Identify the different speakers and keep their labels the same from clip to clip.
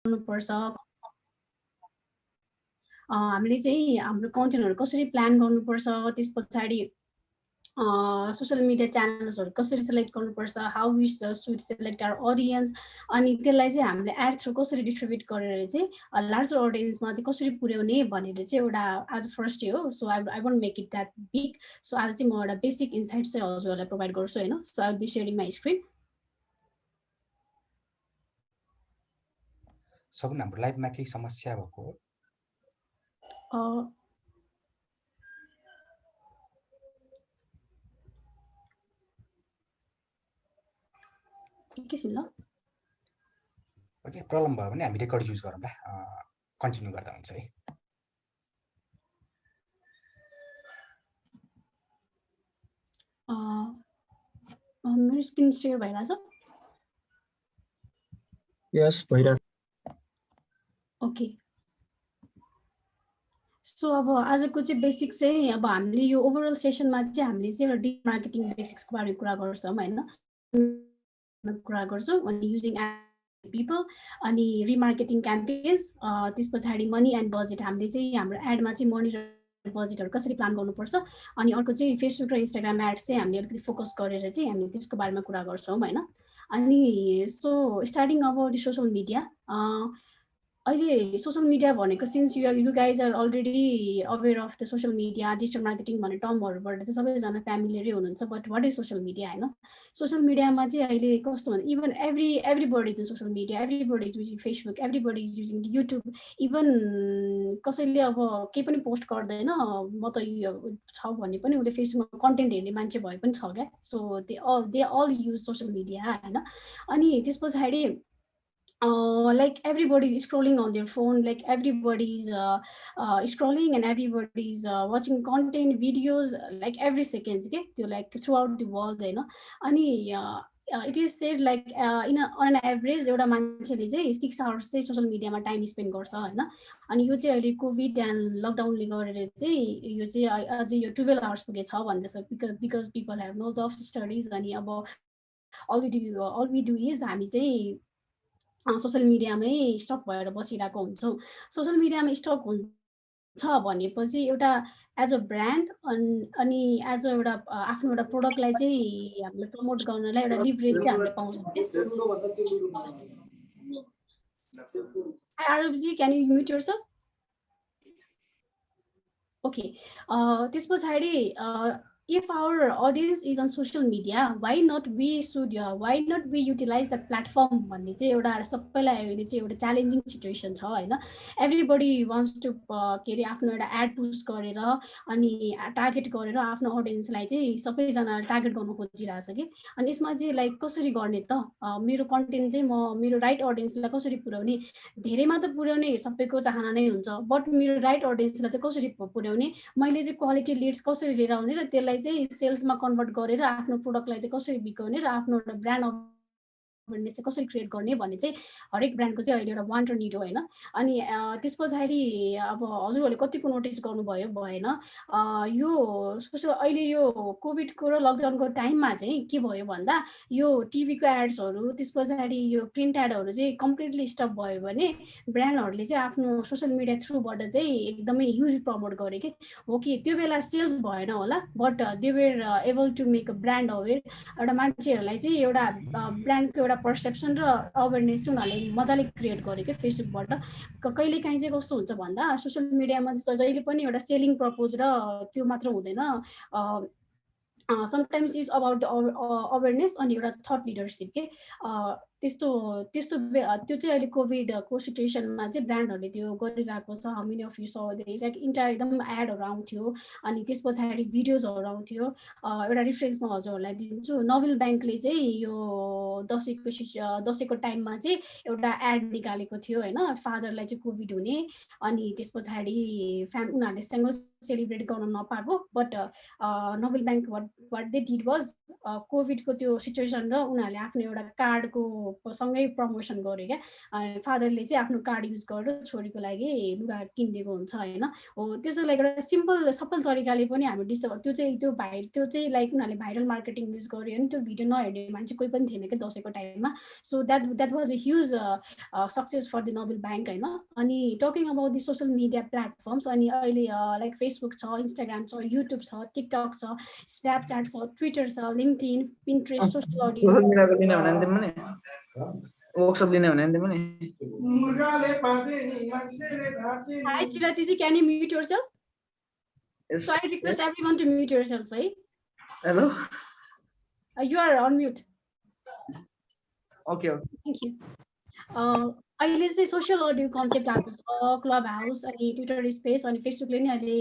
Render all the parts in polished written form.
Speaker 1: गर्नुपर्छ, हामीले चाहिँ हाम्रो कन्टेन्टहरू कसरी प्लान गर्नुपर्छ, त्यस पछाडि सोशल मिडिया च्यानल्सहरू कसरी सेलेक्ट गर्नुपर्छ, how we should select our audience, अनि त्यसलाई चाहिँ हामीले एड थ्रु कसरी डिस्ट्रिब्युट गरेर चाहिँ लार्जर अडियन्समा चाहिँ कसरी पुर्याउने भनेर चाहिँ एउटा आज फर्स्ट डे हो। So I want make it that big. So आज चाहिँ म एउटा बेसिक इन्साइट चाहिँ हजुरहरूलाई प्रोभाइड गर्छु होइन। So I will be sharing my screen.
Speaker 2: Sagun हाम्रो लाइभमा केही समस्या भएको हो?
Speaker 1: एकैछिन ल।
Speaker 2: ओके, प्रब्लम भयो भने हामी रेकर्ड युज गरौँ ल, कन्टिन्यू गर्दा हुन्छ है।
Speaker 1: मेरो स्क्रिन सेयर भइरहेछ?
Speaker 3: यस भइरहेछ।
Speaker 1: ओके, सो अब आजको चाहिँ बेसिक चाहिँ अब हामीले यो ओभरअल सेसनमा चाहिँ हामीले चाहिँ एउटा डिजिटल मार्केटिङ बेसिक्सको बारेमा कुरा गर्छौँ होइन, कुरा गर्छौँ। अनि युजिङ पिपल, अनि रिमार्केटिङ क्याम्पेन्स, त्यस पछाडि मनी एन्ड बजेट, हामीले चाहिँ हाम्रो एडमा चाहिँ मनी र बजेटहरू कसरी प्लान गर्नुपर्छ। अनि अर्को चाहिँ फेसबुक र इन्स्टाग्राम एड चाहिँ हामीले अलिकति फोकस गरेर चाहिँ हामीले त्यसको बारेमा कुरा गर्छौँ होइन। अनि so starting about the social media, अहिले सोशल मिडिया भनेको since you guys are already aware of the social media, digital marketing भन्ने टर्महरूबाट चाहिँ सबैजना फ्यामिलियरै हुनुहुन्छ। But what is social media होइन? सोसल मिडियामा चाहिँ अहिले कस्तो भने even everybody is in social media, everybody is using Facebook, everybody is using YouTube. Even कसैले अब केही पनि पोस्ट गर्दैन, म त यो छ भने पनि उसले फेसबुकमा कन्टेन्ट हेर्ने मान्छे भए पनि छ क्या। So they all use social media होइन। अनि त्यस पछाडि like everybody is scrolling on their phone, like everybody is scrolling and everybody is watching content videos like every seconds, okay, to like throughout the world होइन। अनि it is said like on an average एउटा मान्छेले चाहिँ 6 hours चाहिँ social मिडियामा time spend गर्छ होइन। अनि यो चाहिँ अहिले कोभिड एन्ड लकडाउनले गरेर चाहिँ यो चाहिँ अझै यो 12 hours पुगेको छ भनेर, because people have no job studies. अनि अब अल वी डु इज हामी चाहिँ सोसल मिडियामै स्टक भएर बसिरहेको हुन्छौँ। सोसल मिडियामा स्टक हुन्छ भनेपछि एउटा एज अ ब्रान्ड अनि एज अ एउटा आफ्नो एउटा प्रोडक्टलाई चाहिँ हामीले प्रमोट गर्नलाई एउटा लिभरेज चाहिँ हामीले पाउँछौँ। आरबजी can you mute yourself? Okay, त्यस पछाडि if our audience is on social media, why not we utilize that platform भन्ने चाहिँ एउटा सबैलाई अहिले चाहिँ एउटा च्यालेन्जिङ सिचुएसन छ होइन। एभ्रीबडी वान्ट्स टु के अरे आफ्नो एउटा एड पुस्ट गरेर अनि टार्गेट गरेर आफ्नो अडियन्सलाई चाहिँ सबैजना टार्गेट गर्न खोजिरहेछ कि। अनि यसमा चाहिँ लाइक कसरी गर्ने त, मेरो कन्टेन्ट चाहिँ म मेरो राइट अडियन्सलाई कसरी पुर्याउने? धेरैमा त पुर्याउने सबैको चाहना नै हुन्छ, बट मेरो राइट अडियन्सलाई चाहिँ कसरी पुर्याउने, मैले चाहिँ क्वालिटी लिड्स कसरी लिएर आउने र त्यसलाई चाहिँ सेल्समा कन्भर्ट गरेर आफ्नो प्रोडक्टलाई चाहिँ कसरी बिकाउने र आफ्नो एउटा ब्रान्ड अवेरनेस चाहिँ कसरी क्रिएट गर्ने भन्ने चाहिँ हरेक ब्रान्डको चाहिँ अहिले एउटा वान्ट र निड हो होइन। अनि त्यस पछाडि अब हजुरहरूले कतिको नोटिस गर्नुभयो भएन, यो अहिले यो कोभिडको र लकडाउनको टाइममा चाहिँ के भयो भन्दा यो टिभीको एड्सहरू, त्यस पछाडि यो प्रिन्ट एडहरू चाहिँ कम्प्लिटली स्टप भयो भने ब्रान्डहरूले चाहिँ आफ्नो सोसल मिडिया थ्रुबाट चाहिँ एकदमै युज प्रमोट गरे कि हो कि त्यो बेला सेल्स भएन होला, but they were able to make a brand aware. एउटा मान्छेहरूलाई चाहिँ एउटा ब्रान्डको एउटा पर्सेप्सन र अवेरनेस चाहिँ उनीहरूले मजाले क्रिएट गर्यो क्या फेसबुकबाट। कहिलेकाहीँ चाहिँ कस्तो हुन्छ भन्दा सोसियल मिडियामा जहिले पनि एउटा सेलिङ पर्पोज र त्यो मात्र हुँदैन, sometimes is about the awareness अनि एउटा थट लिडरसिप के। त्यस्तो त्यो चाहिँ अहिले कोभिडको सिचुएसनमा चाहिँ ब्रान्डहरूले त्यो गरिरहेको छ। मेनी अफ यु स लाइक इन्टायर एकदम एडहरू आउँथ्यो अनि त्यस पछाडि भिडियोजहरू आउँथ्यो। एउटा रिफरेन्स म हजुरहरूलाई दिन्छु, नोभेल ब्याङ्कले चाहिँ यो दसैँको टाइममा चाहिँ एउटा एड निकालेको थियो होइन, फादरलाई चाहिँ कोभिड हुने अनि त्यस पछाडि उनीहरूले सँगै सेलिब्रेट गर्न नपाएको, but Nabil bank what they did was कोभिडको त्यो सिचुएसन र उनीहरूले आफ्नो एउटा कार्डको अब सँगै प्रमोसन गर्यो क्या फादरले चाहिँ आफ्नो कार्ड युज गरेर छोरीको लागि लुगा किनिदिएको हुन्छ होइन हो त्यसको लागि एउटा सिम्पल सफल तरिकाले पनि हामी त्यो चाहिँ लाइक उनीहरूले भाइरल मार्केटिङ युज गर्यो भने त्यो भिडियो नहेर्ने मान्छे कोही पनि थिएन क्या दसैँको टाइममा so that was a huge success for the Nabil bank होइन अनि talking about the social media platforms अनि अहिले लाइक फेसबुक छ इन्स्टाग्राम छ युट्युब छ टिकटक छ स्न्यापच्याट छ ट्विटर छ LinkedIn Pinterest social audio
Speaker 3: workshop लिने भने तिमीले
Speaker 1: Hi Kiratiji, can you mute yourself?
Speaker 3: Yes.
Speaker 1: So I request everyone to mute yourself, right?
Speaker 3: Hello.
Speaker 1: You are on mute.
Speaker 3: Okay.
Speaker 1: Thank you. अहिले चाहिँ social audio concept आएको छ club house अनि Twitter space अनि फेसबुकले नि अहिले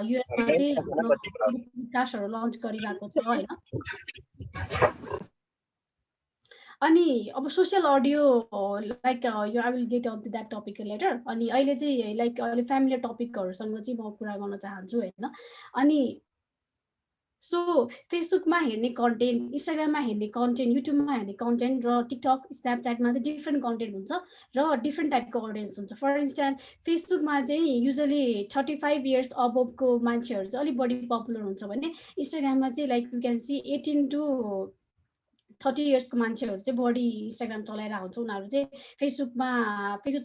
Speaker 1: युएसमा चाहिँ पोडकास्टहरू लन्च गरिरहेको छ होइन अनि अब सोसियल अडियो लाइक यो I will get on to that topic later अनि अहिले चाहिँ लाइक अहिले फ्यामिली टपिकहरूसँग चाहिँ म कुरा गर्न चाहन्छु होइन अनि सो फेसबुकमा हेर्ने कन्टेन्ट इन्स्टाग्राममा हेर्ने कन्टेन्ट युट्युबमा हेर्ने कन्टेन्ट र टिकटक स्न्यापच्याटमा चाहिँ डिफ्रेन्ट कन्टेन्ट हुन्छ र डिफ्रेन्ट टाइपको अडियन्स हुन्छ फर इन्स्टान्स फेसबुकमा चाहिँ युजली 35 इयर्स अबोभको मान्छेहरू चाहिँ अलिक बढी पपुलर हुन्छ भने इन्स्टाग्राममा चाहिँ like you can see 18 to 30 इयर्सको मान्छेहरू चाहिँ बढी इन्स्टाग्राम चलाएर हुन्छ उनीहरू चाहिँ फेसबुक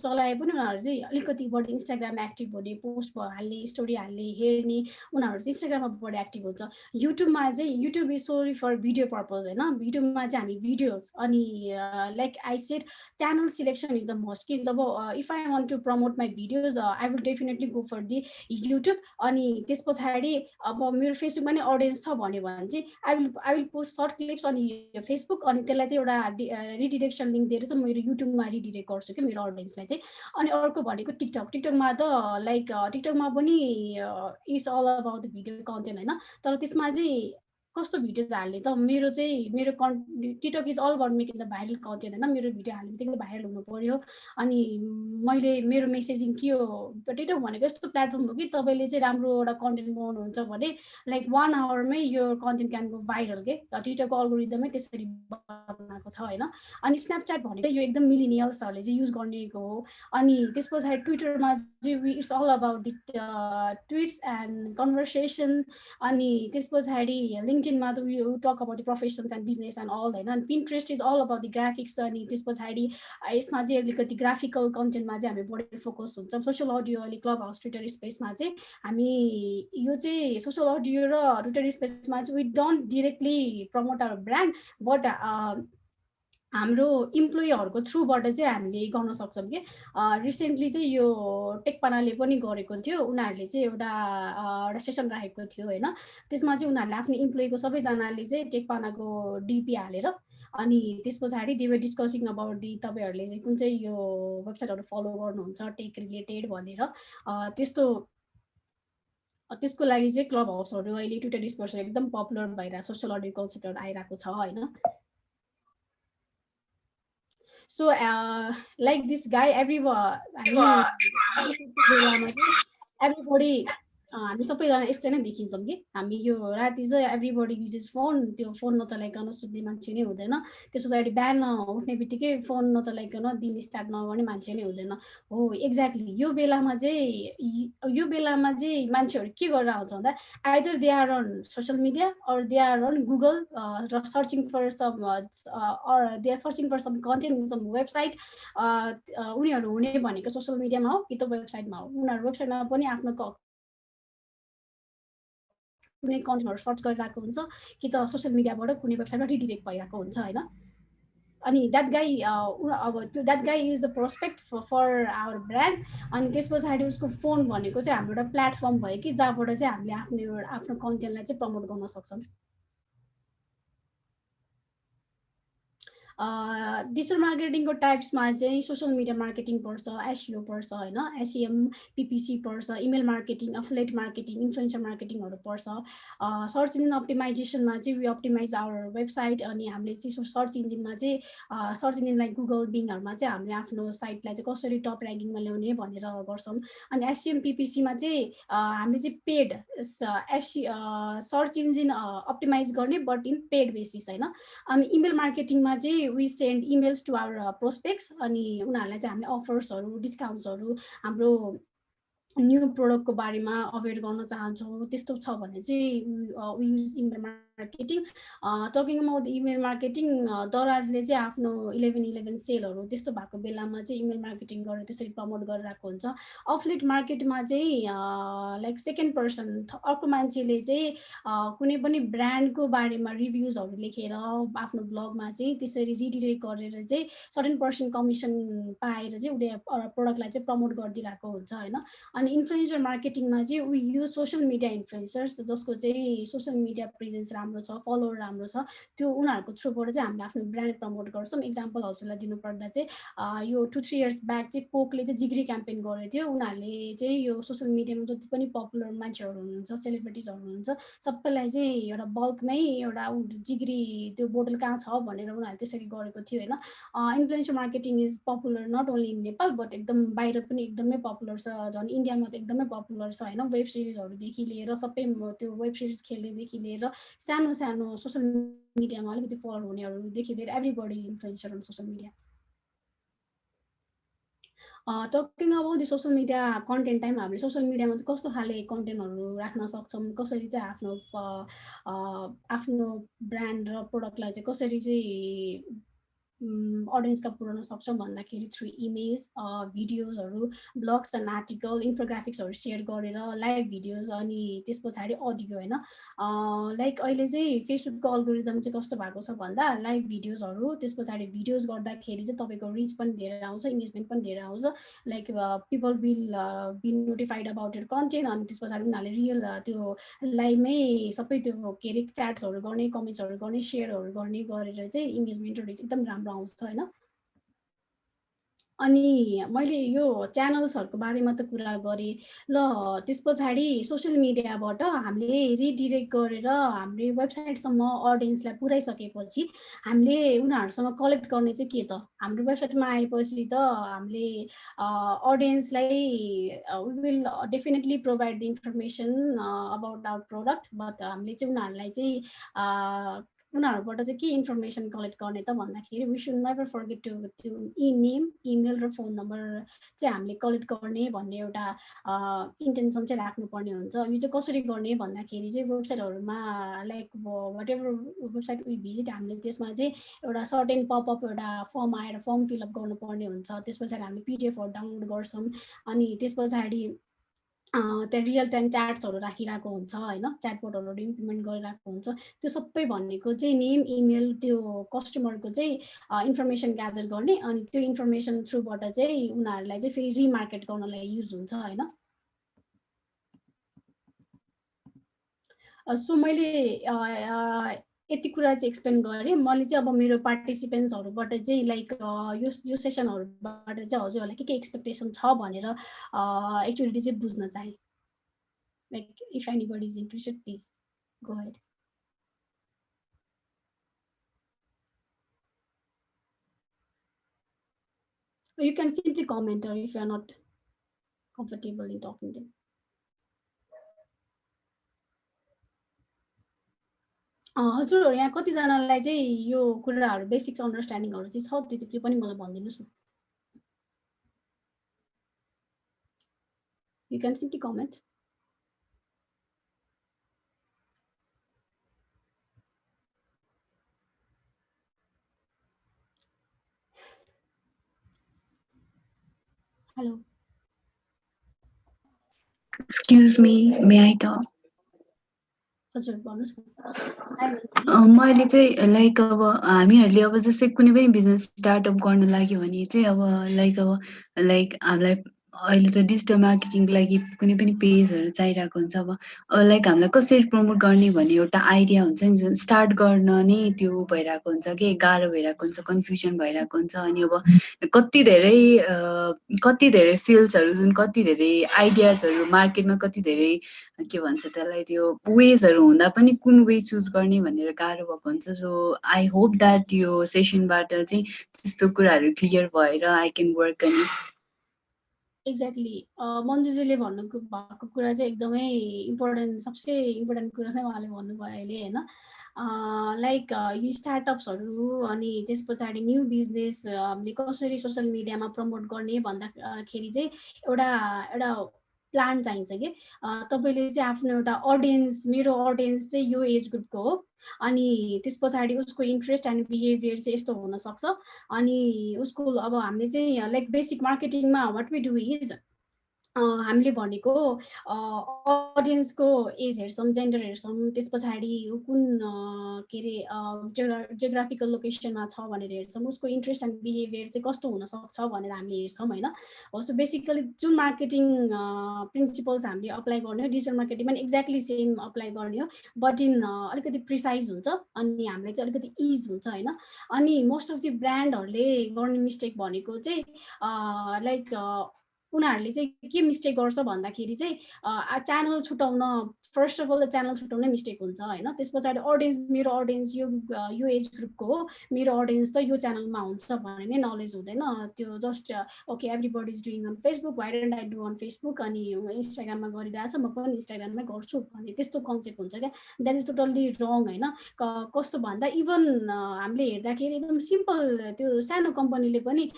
Speaker 1: चलाए पनि उनीहरू चाहिँ अलिकति बढी इन्स्टाग्राम एक्टिभ हुने पोस्ट हाल्ने स्टोरी हाल्ने हेर्ने उनीहरू चाहिँ इन्स्टाग्राममा बढी एक्टिभ हुन्छ युट्युबमा चाहिँ YouTube is solely for video purpose होइन भिडियोमा चाहिँ हामी भिडियोज अनि like I said channel selection is the most कि जब if I want to promote my videos I will definitely go for the YouTube अनि त्यस पछाडि अब मेरो फेसबुकमा नै अडियन्स छ भन्यो भने चाहिँ I will post short clips अनि फेसबुक अनि त्यसलाई चाहिँ एउटा रिडिरेक्सन लिङ्क दिएर चाहिँ मेरो युट्युबमा रिडिरेक्ट गर्छु कि मेरो अडियन्सलाई चाहिँ अनि अर्को भनेको टिकटकमा त लाइक टिकटकमा पनि is all about the video content होइन तर त्यसमा चाहिँ कस्तो भिडियोज हाल्ने त मेरो TikTok is all about making the viral content होइन मेरो भिडियो हाल्ने बित्तिकै भाइरल हुनु पर्यो अनि मेरो मेसेजिङ के हो टिकटक भनेको यस्तो प्लेटफर्म हो कि तपाईँले चाहिँ राम्रो एउटा कन्टेन्ट बनाउनुहुन्छ भने लाइक 1 आवरमै यो कन्टेन्ट क्यान गो भाइरल के टिकटकको अल्गोरिदमै त्यसरी बनाएको छ होइन अनि स्न्यापच्याट भनेको यो एकदम मिलिनियल्सहरूले चाहिँ युज गरेको हो अनि त्यस पछाडि ट्विटरमा चाहिँ it's all about the tweets and conversation अनि त्यस पछाडि लिङ्क्डइनमा त you talk about the professions and business and all होइन अनि Pinterest is all about the graphics अनि त्यस पछाडि यसमा चाहिँ अलिकति ग्राफिकल कन्टेन्टमा चाहिँ हामी बढी फोकस हुन्छ सोसियल अडियो अहिले क्लब हाउस ट्विटर स्पेसमा चाहिँ हामी यो चाहिँ सोसियल अडियो र ट्विटर स्पेसमा चाहिँ we don't directly promote our brand but हाम्रो इम्प्लोइहरूको थ्रुबाट चाहिँ हामीले गर्न सक्छौँ कि रिसेन्टली चाहिँ यो टेकपानाले पनि गरेको थियो उनीहरूले चाहिँ एउटा सेसन राखेको थियो होइन त्यसमा चाहिँ उनीहरूले आफ्नो इम्प्लोइको सबैजनाले चाहिँ टेकपानाको डिपी हालेर अनि त्यस पछाडि they were discussing about the तपाईँहरूले चाहिँ कुन चाहिँ यो वेबसाइटहरू फलो गर्नुहुन्छ टेक रिलेटेड भनेर त्यसको लागि चाहिँ क्लब हाउसहरू अहिले ट्विटर स्पेसहरू एकदम पपुलर भएर सोसियल अडियो कन्सेप्टहरू आइरहेको छ होइन So like this guy everybody हामी सबैजना यस्तै नै देखिन्छौँ कि हामी यो राति चाहिँ एभ्रीबडी युजेस फोन त्यो फोन नचलाइकन सुत्ने मान्छे नै हुँदैन त्यस पछाडि बिहान उठ्ने बित्तिकै फोन नचलाइकन दिन स्टार्ट नगर्ने मान्छे नै हुँदैन हो एक्ज्याक्टली यो बेलामा चाहिँ मान्छेहरू के गरेर आउँछ भन्दा either they are on social media or they are on Google र searching for some or they are searching for some content in some website उनीहरू हुने भनेको सोसियल मिडियामा हो कि त वेबसाइटमा हो उनीहरू वेबसाइटमा पनि आफ्नो कुनै कन्टेन्टहरू सर्च गरिरहेको हुन्छ कि त सोसियल मिडियाबाट कुनै वेबसाइटमा रिडिरेक्ट भइरहेको हुन्छ होइन अनि that guy is the prospect for our brand अनि त्यस पछाडि उसको फोन भनेको चाहिँ हाम्रो एउटा प्लेटफर्म भयो कि जहाँबाट चाहिँ हामीले आफ्नो कन्टेन्टलाई चाहिँ प्रमोट गर्न सक्छौँ डिजिटल मार्केटिङको टाइप्समा चाहिँ सोसियल मिडिया मार्केटिङ पर्छ एसइओ पर्छ होइन एसइएम पिपिसी पर्छ email marketing affiliate marketing influencer मार्केटिङहरू पर्छ सर्च इन्जिन अप्टिमाइजेसनमा चाहिँ वी अप्टिमाइज आवर वेबसाइट अनि हामीले चाहिँ सर्च इन्जिनमा चाहिँ सर्च इन्जिन लाइक गुगल बिङहरूमा चाहिँ हामीले आफ्नो साइटलाई चाहिँ कसरी टप ऱ्याङ्किङमा ल्याउने भनेर गर्छौँ अनि एसइएम पिपिसीमा चाहिँ हामीले चाहिँ पेड सर्च इन्जिन अप्टिमाइज गर्ने बट इन पेड बेसिस होइन अनि इमेल मार्केटिङमा चाहिँ चाहिँ we send emails to our prospects अनि उनीहरूलाई चाहिँ हामीले अफर्सहरू डिस्काउन्ट्सहरू हाम्रो न्यू प्रोडक्टको बारेमा अवेयर गर्न चाहन्छौँ त्यस्तो छ भने चाहिँ we use email marketing talking about email marketing दराजले चाहिँ आफ्नो 11/11 सेलहरू त्यस्तो भएको बेलामा चाहिँ इमेल मार्केटिङ गरेर त्यसरी प्रमोट गरिरहेको हुन्छ अफलेट मार्केटमा चाहिँ लाइक सेकेन्ड पर्सन अर्को मान्छेले चाहिँ कुनै पनि ब्रान्डको बारेमा रिभ्युजहरू लेखेर आफ्नो ब्लगमा चाहिँ त्यसरी रिडिरेक्ट गरेर चाहिँ सर्टेन पर्सेन्ट कमिसन पाएर चाहिँ उसले प्रोडक्टलाई चाहिँ प्रमोट गरिदिरहेको हुन्छ होइन अनि इन्फ्लुएन्सर मार्केटिङमा चाहिँ we use social media influencers जसको चाहिँ सोसियल मिडिया प्रेजेन्स राम्रो छ फलोवर राम्रो छ त्यो उनीहरूको थ्रुबाट चाहिँ हामीले आफ्नो ब्रान्ड प्रमोट गर्छौँ इक्जाम्पल हजुरलाई दिनुपर्दा चाहिँ यो 2-3 इयर्स ब्याक चाहिँ कोकले चाहिँ जिग्री क्याम्पेन गरेको थियो उनीहरूले चाहिँ यो सोसियल मिडियामा जति पनि पपुलर मान्छेहरू हुनुहुन्छ सेलिब्रिटिजहरू हुनुहुन्छ सबैलाई चाहिँ एउटा बल्कमै एउटा जिग्री त्यो बोतल कहाँ छ भनेर उनीहरूले त्यसरी गरेको थियो होइन influencer marketing is popular not only in Nepal but एकदम बाहिर पनि एकदमै पपुलर छ झन् इन्डियामा त एकदमै पपुलर छ होइन वेब सिरिजहरूदेखि लिएर सबै त्यो वेब सिरिज खेल्नेदेखि लिएर सानो सानो सोसियल मिडियामा अलिकति फलोअर हुनेहरूदेखि लिएर everybody influencer on social media talking about the social media content time हामीले सोसियल मिडियामा चाहिँ कस्तो खाले कन्टेन्टहरू राख्न सक्छौँ कसरी चाहिँ आफ्नो ब्रान्ड र प्रोडक्टलाई चाहिँ कसरी चाहिँ अडियन्सका पुर्याउन सक्छौँ भन्दाखेरि थ्रु इमेज भिडियोजहरू ब्लग्स एन्ड आर्टिकल इन्फोग्राफिक्सहरू सेयर गरेर लाइभ भिडियोज अनि त्यस पछाडि अडियो होइन लाइक अहिले चाहिँ फेसबुकको अल्गोरिदम चाहिँ कस्तो भएको छ भन्दा लाइभ भिडियोजहरू त्यस पछाडि भिडियोज गर्दाखेरि चाहिँ तपाईँको रिच पनि धेरै आउँछ इङ्गेजमेन्ट पनि धेरै आउँछ like people will be notified about your content अनि त्यस पछाडि उनीहरूले रियल त्यो लाइभमै सबै त्यो के अरे च्याट्सहरू गर्ने कमेन्ट्सहरू गर्ने सेयरहरू गर्ने गरेर चाहिँ इङ्गेजमेन्ट रिच एकदम राम्रो आउँछ होइन अनि मैले यो च्यानल्सहरूको बारेमा त कुरा गरेँ ल त्यस पछाडि सोसियल मिडियाबाट हामीले रिडिरेक्ट गरेर हाम्रो वेबसाइटसम्म अडियन्सलाई पुर्याइसकेपछि हामीले उनीहरूसँग कलेक्ट गर्ने चाहिँ के त हाम्रो वेबसाइटमा आएपछि त हामीले अडियन्सलाई we will definitely provide the information about our product but हामीले चाहिँ उनीहरूलाई चाहिँ उनीहरूबाट चाहिँ के इन्फर्मेसन कलेक्ट गर्ने त भन्दाखेरि we should never forget to name email र फोन नम्बर चाहिँ हामीले कलेक्ट गर्ने भन्ने एउटा इन्टेन्सन चाहिँ राख्नुपर्ने हुन्छ यो चाहिँ कसरी गर्ने भन्दाखेरि चाहिँ वेबसाइटहरूमा like whatever website we visit हामीले त्यसमा चाहिँ एउटा सर्टेन पपअप एउटा फर्म आएर फर्म फिलअप गर्नुपर्ने हुन्छ त्यस पछाडि हामीले पिडिएफहरू डाउनलोड गर्छौँ अनि त्यस पछाडि त्यहाँ रियल टाइम च्याट्सहरू राखिरहेको हुन्छ होइन च्याटबोटहरू इम्प्लिमेन्ट गरिरहेको हुन्छ त्यो सबै भनेको चाहिँ नेम इमेल त्यो कस्टमरको चाहिँ इन्फर्मेसन ग्यादर गर्ने अनि त्यो इन्फर्मेसन थ्रुबाट चाहिँ उनीहरूलाई चाहिँ फेरि रिमार्केट गर्नलाई युज हुन्छ होइन सो मैले यति कुरा चाहिँ एक्सप्लेन गरेँ मैले चाहिँ अब मेरो पार्टिसिपेन्ट्सहरूबाट चाहिँ लाइक यो सेसनहरूबाट चाहिँ हजुरहरूलाई के एक्सपेक्टेसन छ भनेर एक्चुअली चाहिँ बुझ्न चाहे like if anybody is interested please go ahead you can simply comment or if you are not comfortable in talking them हजुरहरु यहाँ कतिजनालाई चाहिँ यो कुराहरु बेसिक्स अन्डरस्ट्यान्डिङहरु चाहिँ छ त्यो पनि मलाई भनिदिनुस् न You can simply comment. Hello.
Speaker 4: Excuse me, may I talk?
Speaker 1: हजुर भन्नुस् न
Speaker 4: मैले चाहिँ लाइक अब हामीहरूले अब जस्तै कुनै पनि बिजनेस स्टार्टअप गर्न लाग्यो भने चाहिँ अब लाइक हामीलाई अहिले त डिजिटल मार्केटिङको लागि कुनै पनि पेजहरू चाहिरहेको हुन्छ अब लाइक हामीलाई कसरी प्रमोट गर्ने भन्ने एउटा आइडिया हुन्छ नि जुन स्टार्ट गर्न नै त्यो भइरहेको हुन्छ कि गाह्रो भइरहेको हुन्छ कन्फ्युजन भइरहेको हुन्छ अनि अब कति धेरै फिल्ड्सहरू जुन कति धेरै आइडियाजहरू मार्केटमा कति धेरै के भन्छ त्यसलाई त्यो वेजहरू हुँदा पनि कुन वे चुज गर्ने भनेर गाह्रो भएको हुन्छ सो आई होप द्याट यो सेसनबाट चाहिँ त्यस्तो कुराहरू क्लियर भएर आई क्यान वर्क अनि
Speaker 1: एक्ज्याक्टली मन्जुजीले भन्नुभएको कुरा चाहिँ एकदमै इम्पोर्टेन्ट सबसे इम्पोर्टेन्ट कुरा नै उहाँले भन्नुभयो अहिले हैन लाइक यो स्टार्टअप्सहरू अनि त्यस पछाडि न्यू बिजनेस हामीले कसरी सोसियल मिडियामा प्रमोट गर्ने भन्दाखेरि चाहिँ एउटा प्लान चाहिन्छ कि तपाईँले चाहिँ आफ्नो एउटा अडियन्स, मेरो अडियन्स चाहिँ यो एज ग्रुपको हो अनि त्यस पछाडि उसको इन्ट्रेस्ट एन्ड बिहेभियर चाहिँ यस्तो हुनसक्छ अनि उसको अब हामीले चाहिँ लाइक बेसिक मार्केटिङमा वाट वी डु इज हामीले भनेको अडियन्सको एज हेर्छौँ, जेन्डर हेर्छौँ, त्यस पछाडि कुन के अरे जियोग्राफिकल लोकेसनमा छ भनेर हेर्छौँ, उसको इन्ट्रेस्ट एन्ड बिहेभियर चाहिँ कस्तो हुनसक्छ भनेर हामीले हेर्छौँ होइन। हो सो बेसिकली जुन मार्केटिङ प्रिन्सिपल्स हामीले अप्लाई गर्ने हो डिजिटल मार्केटिङमा पनि एक्ज्याक्टली सेम अप्लाई गर्ने हो, बट इन अलिकति प्रिसाइज हुन्छ अनि हामीलाई चाहिँ अलिकति इज हुन्छ होइन। अनि मोस्ट अफ दि ब्रान्डहरूले गर्ने मिस्टेक भनेको चाहिँ लाइक उनीहरूले चाहिँ के मिस्टेक गर्छ भन्दाखेरि चाहिँ च्यानल छुटाउन, first of all the channel छुटाउनै मिस्टेक हुन्छ होइन। त्यस पछाडि अडियन्स, मेरो अडियन्स यो एज ग्रुपको हो, मेरो अडियन्स त यो च्यानलमा हुन्छ भन्ने नै नलेज हुँदैन। त्यो just okay everybody is doing on Facebook, why don't I do on Facebook, अनि इन्स्टाग्राममा गरिरहेछ म पनि इन्स्टाग्राममै गर्छु भन्ने त्यस्तो कन्सेप्ट हुन्छ क्या। द्याट इज टोटल्ली रङ होइन। कस्तो भन्दा इभन हामीले हेर्दाखेरि एकदम सिम्पल त्यो सानो कम्पनीले पनि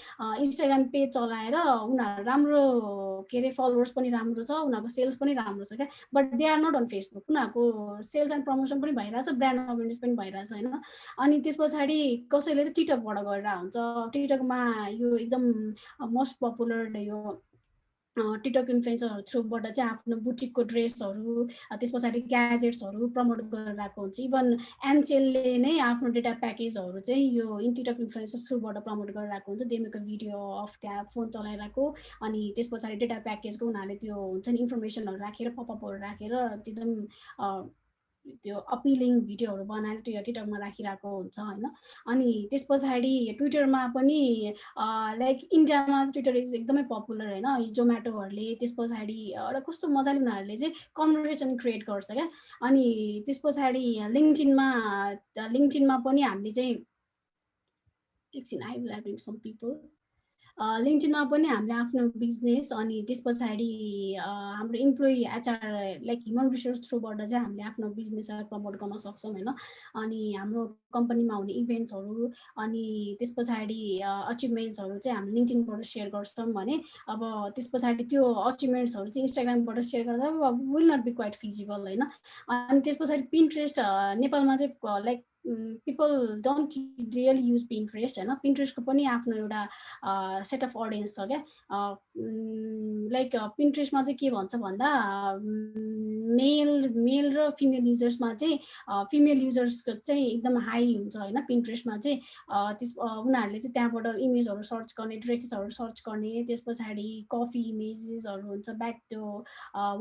Speaker 1: इन्स्टाग्राम पेज चलाएर उनीहरू राम्रो के अरे फलोवर्स पनि राम्रो छ, उनीहरूको सेल्स पनि राम्रो छ क्या, but they are not on Facebook. उनीहरूको सेल्स एन्ड प्रमोसन पनि भइरहेछ, ब्रान्ड अवेरनेस पनि भइरहेछ होइन। अनि त्यस पछाडि कसैले चाहिँ टिकटकबाट गरेर हुन्छ। टिकटकमा यो एकदम मोस्ट पपुलर यो टिकटक इन्फ्लुएन्सरहरू थ्रुबाट चाहिँ आफ्नो बुटिकको ड्रेसहरू, त्यस पछाडि ग्याजेट्सहरू प्रमोट गरिरहेको हुन्छ। इभन एनसेलले नै आफ्नो डेटा प्याकेजहरू चाहिँ यो टिकटक इन्फ्लुएन्सर थ्रुबाट प्रमोट गरिरहेको हुन्छ। देमेको भिडियो अफ त्यहाँ फोन चलाइरहेको अनि त्यस पछाडि डेटा प्याकेजको उनीहरूले त्यो हुन्छ नि इन्फर्मेसनहरू राखेर पपअपहरू राखेर एकदम त्यो अपिलिङ भिडियोहरू बनाएर टिकटकमा राखिरहेको हुन्छ होइन। अनि त्यस पछाडि ट्विटरमा पनि लाइक इन्डियामा ट्विटर इज एकदमै पपुलर होइन। जोमेटोहरूले त्यस पछाडि एउटा कस्तो मजाले उनीहरूले चाहिँ कन्भर्सेसन क्रिएट गर्छ क्या। अनि त्यस पछाडि लिङ्क्डइनमा पनि हामीले चाहिँ एकछिन I will have some people लिङ्क्डइनमा पनि हामीले आफ्नो बिजनेस अनि त्यस पछाडि हाम्रो employee HR like human resource थ्रुबाट चाहिँ हामीले आफ्नो बिजनेसलाई प्रमोट गर्न सक्छौँ होइन। अनि हाम्रो कम्पनीमा हुने इभेन्ट्सहरू अनि त्यस पछाडि अचिभमेन्ट्सहरू चाहिँ हामी लिङ्क्डइनबाट सेयर गर्छौँ भने अब त्यस पछाडि त्यो अचिभमेन्ट्सहरू चाहिँ इन्स्टाग्रामबाट सेयर गर्दा will not be quite feasible होइन। अनि त्यस पछाडि पिन्ट्रेस्ट नेपालमा चाहिँ like people don't really use Pinterest होइन। पिन्ट्रेस्टको पनि आफ्नो एउटा सेट अफ अडियन्स छ क्या। लाइक पिन्ट्रेस्टमा चाहिँ के भन्छ भन्दा मेल र फिमेल युजर्समा चाहिँ फिमेल युजर्सको चाहिँ एकदम हाई हुन्छ होइन। पिन्ट्रेस्टमा चाहिँ त्यस उनीहरूले चाहिँ त्यहाँबाट इमेजहरू सर्च गर्ने, ड्रेसेसहरू सर्च गर्ने, त्यस पछाडि कफी इमेजेसहरू हुन्छ, ब्याक त्यो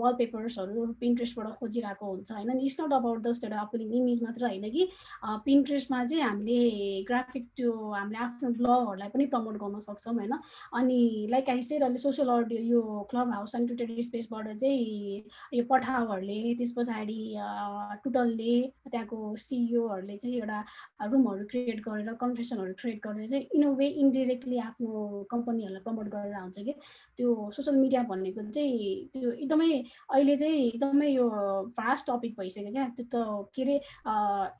Speaker 1: वालपेपर्सहरू पिन्ट्रेस्टबाट खोजिरहेको हुन्छ होइन। इट्स नट अबाउट जस्ट एउटा अपलिङ इमेज मात्र होइन कि पिन्ट्रेस्टमा चाहिँ हामीले ग्राफिक त्यो हामीले आफ्नो ब्लगहरूलाई पनि प्रमोट गर्न सक्छौँ होइन। अनि लाइक आई सेड अहिले सोसियल अडियो यो क्लब हाउस एन्ड ट्विटर स्पेसबाट चाहिँ यो पठाउहरूले त्यस पछाडि टुटलले त्यहाँको सिइओहरूले चाहिँ एउटा रुमहरू क्रिएट गरेर कन्भर्सेसनहरू क्रिएट गरेर चाहिँ इन अ वे इन्डिरेक्टली आफ्नो कम्पनीहरूलाई प्रमोट गरेर हुन्छ कि। त्यो सोसियल मिडिया भनेको चाहिँ त्यो एकदमै अहिले चाहिँ एकदमै यो फास्ट टपिक भइसक्यो क्या। त्यो त के अरे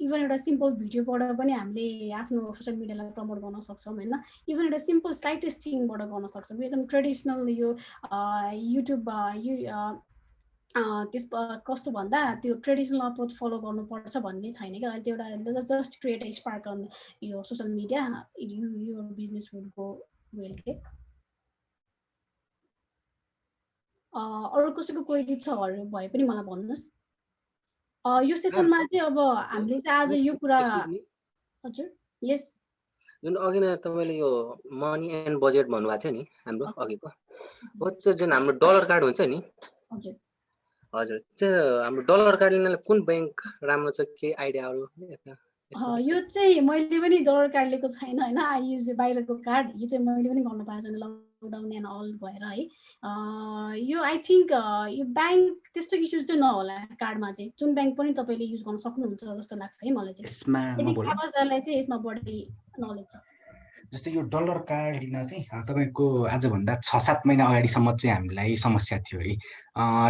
Speaker 1: इभन एउटा सिम्पल भिडियोबाट पनि हामीले आफ्नो सोसियल मिडियालाई प्रमोट गर्न सक्छौँ होइन। इभन एउटा सिम्पल स्लाइटेस्ट थिङबाट गर्न सक्छौँ। एकदम ट्रेडिसनल यो युट्युब त्यस कस्तो भन्दा त्यो ट्रेडिसनल अप्रोच फलो गर्नुपर्छ भन्ने छैन क्या। अहिले त्यो एउटा just create a spark on यो सोसियल मिडिया यो बिजनेस वुड गो वेल के। अरू कसैको क्वेरी छहरू भए पनि मलाई भन्नुहोस्। यो सेसनमा चाहिँ अब हामीले चाहिँ आज यो कुरा हजुर यस
Speaker 5: जुन अघि नै तपाईँले यो मनी एन्ड बजेट भन्नुभएको थियो नि हाम्रो अघिको, हो त्यो जुन हाम्रो डलर कार्ड हुन्छ नि
Speaker 1: हजुर
Speaker 5: हजुर त्यो हाम्रो डलर कार्ड लिनलाई कुन ब्याङ्क राम्रो छ, के आइडियाहरू?
Speaker 1: यो चाहिँ मैले पनि डलर कार्ड लिएको छैन होइन। आई युज बाहिरको कार्ड, यो चाहिँ मैले पनि गर्नु पाएको छैन लकडाउन एन्ड अल भएर है। यो आई थिङ्क यो ब्याङ्क त्यस्तो इस्युज चाहिँ नहोला कार्डमा चाहिँ। जुन ब्याङ्क पनि तपाईँले युज गर्न सक्नुहुन्छ जस्तो लाग्छ है मलाई चाहिँ। आवाजलाई चाहिँ यसमा बढी नलेज छ।
Speaker 2: जस्तै यो डलर कार्ड लिन चाहिँ तपाईँको आजभन्दा 6-7 महिना अगाडिसम्म चाहिँ हामीलाई समस्या थियो है।